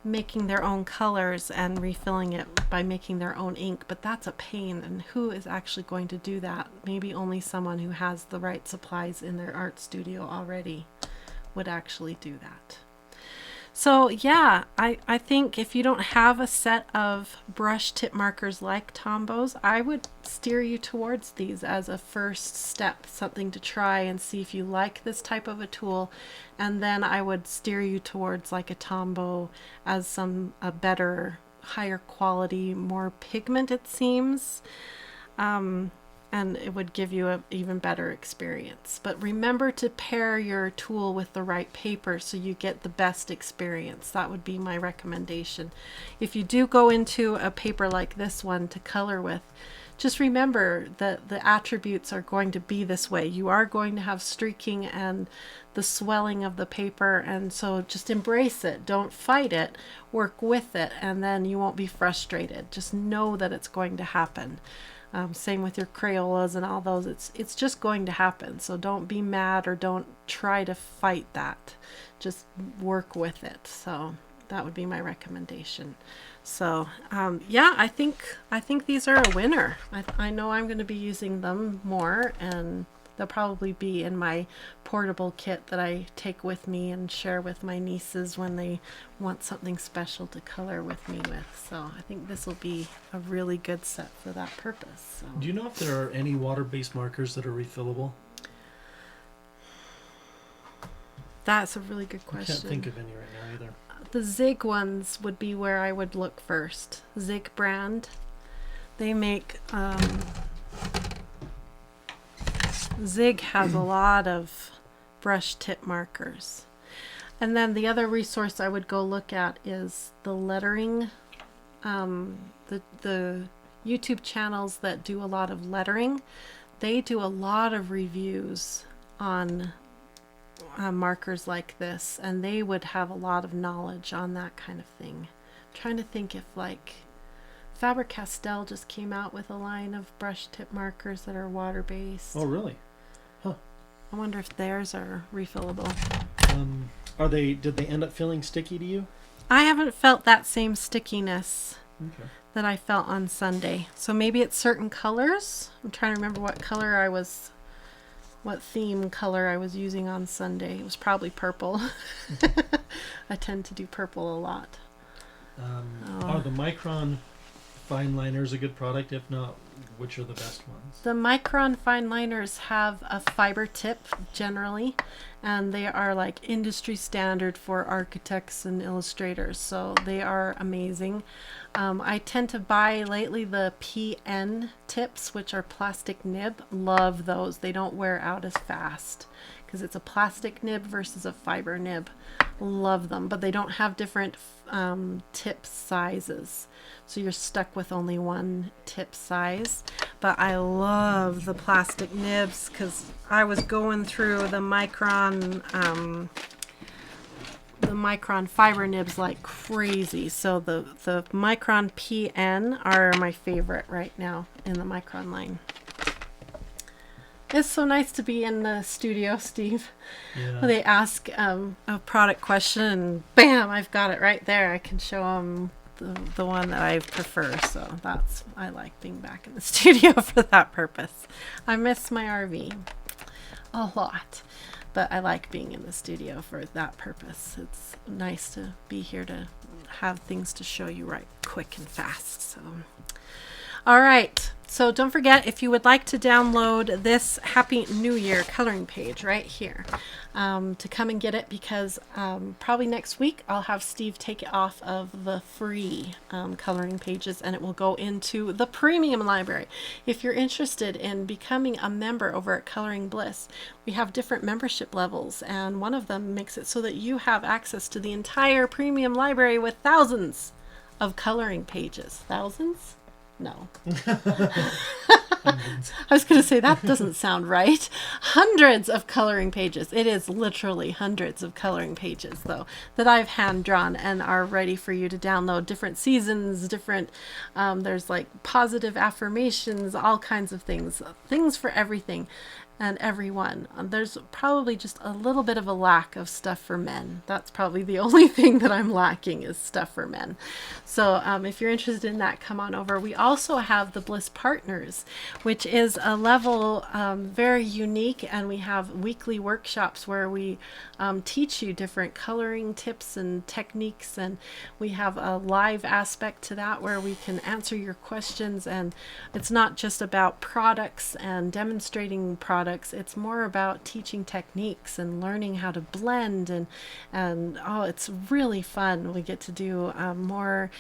making their own colors and refilling it by making their own ink, but that's a pain, and who is actually going to do that? Maybe only someone who has the right supplies in their art studio already would actually do that. So yeah, I think if you don't have a set of brush tip markers like Tombow's, I would steer you towards these as a first step, something to try and see if you like this type of a tool. And then I would steer you towards like a Tombow as a better, higher quality, more pigment, it seems. And it would give you an even better experience. But remember to pair your tool with the right paper so you get the best experience. That would be my recommendation. If you do go into a paper like this one to color with, just remember that the attributes are going to be this way. You are going to have streaking and the swelling of the paper, and so just embrace it. Don't fight it. Work with it, and then you won't be frustrated. Just know that it's going to happen. Same with your Crayolas and all those. It's just going to happen. So don't be mad or don't try to fight that. Just work with it. So that would be my recommendation. So yeah, I think these are a winner. I know I'm going to be using them more, and they'll probably be in my portable kit that I take with me and share with my nieces when they want something special to color with me with. So I think this will be a really good set for that purpose. So. Do you know if there are any water-based markers that are refillable? That's a really good question. I can't think of any right now either. The Zig ones would be where I would look first. Zig brand. They make... Zig has a lot of brush tip markers. And then the other resource I would go look at is the lettering. The YouTube channels that do a lot of lettering, they do a lot of reviews on markers like this, and they would have a lot of knowledge on that kind of thing. I'm trying to think if like Faber-Castell just came out with a line of brush tip markers that are water-based. Oh, really? Huh. I wonder if theirs are refillable. Did they end up feeling sticky to you? I haven't felt that same stickiness Okay. that I felt on Sunday. So maybe it's certain colors. I'm trying to remember what theme color I was using on Sunday. It was probably purple. I tend to do purple a lot. Are the Micron Fineliners a good product? If not, which are the best ones? The Micron Fineliners have a fiber tip generally, and they are like industry standard for architects and illustrators, so they are amazing. I tend to buy lately the PN tips, which are plastic nib. Love those. They don't wear out as fast because it's a plastic nib versus a fiber nib. Love them, but they don't have different tip sizes, so you're stuck with only one tip size. But I love the plastic nibs because I was going through the Micron fiber nibs like crazy. So the Micron PN are my favorite right now in the Micron line. It's so nice to be in the studio, Steve. Yeah. They ask a product question and bam, I've got it right there. I can show them the one that I prefer. So I like being back in the studio for that purpose. I miss my RV a lot. but I like being in the studio for that purpose. It's nice to be here to have things to show you right quick and fast. So all right, so don't forget, if you would like to download this Happy New Year coloring page right here, to come and get it, because probably next week I'll have Steve take it off of the free coloring pages, and it will go into the premium library. If you're interested in becoming a member over at Coloring Bliss, we have different membership levels, and one of them makes it so that you have access to the entire premium library with thousands of coloring pages. Thousands? No. I was going to say that doesn't sound right. Hundreds of coloring pages. It is literally hundreds of coloring pages, though, that I've hand drawn and are ready for you to download. Different seasons, different, there's like positive affirmations, all kinds of things for everything and everyone. There's probably just a little bit of a lack of stuff for men. That's probably the only thing that I'm lacking, is stuff for men. So if you're interested in that, come on over. We also have the Bliss Partners, which is a level very unique, and we have weekly workshops where we teach you different coloring tips and techniques, and we have a live aspect to that where we can answer your questions, and it's not just about products and demonstrating products. It's more about teaching techniques and learning how to blend, and oh, it's really fun. We get to do more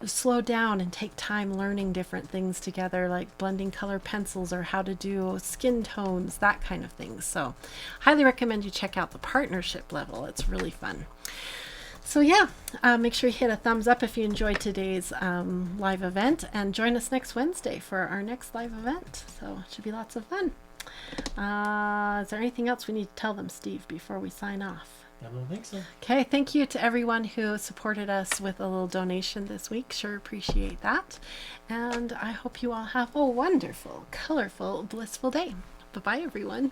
slow down and take time learning different things together, like blending color pencils or how to do skin tones, that kind of thing. So highly recommend you check out the partnership level. It's really fun. So yeah, make sure you hit a thumbs up if you enjoyed today's live event, and join us next Wednesday for our next live event. So it should be lots of fun. Is there anything else we need to tell them, Steve, before we sign off? I don't think so. Okay, thank you to everyone who supported us with a little donation this week. Sure appreciate that. And I hope you all have a wonderful, colorful, blissful day. Bye-bye, everyone.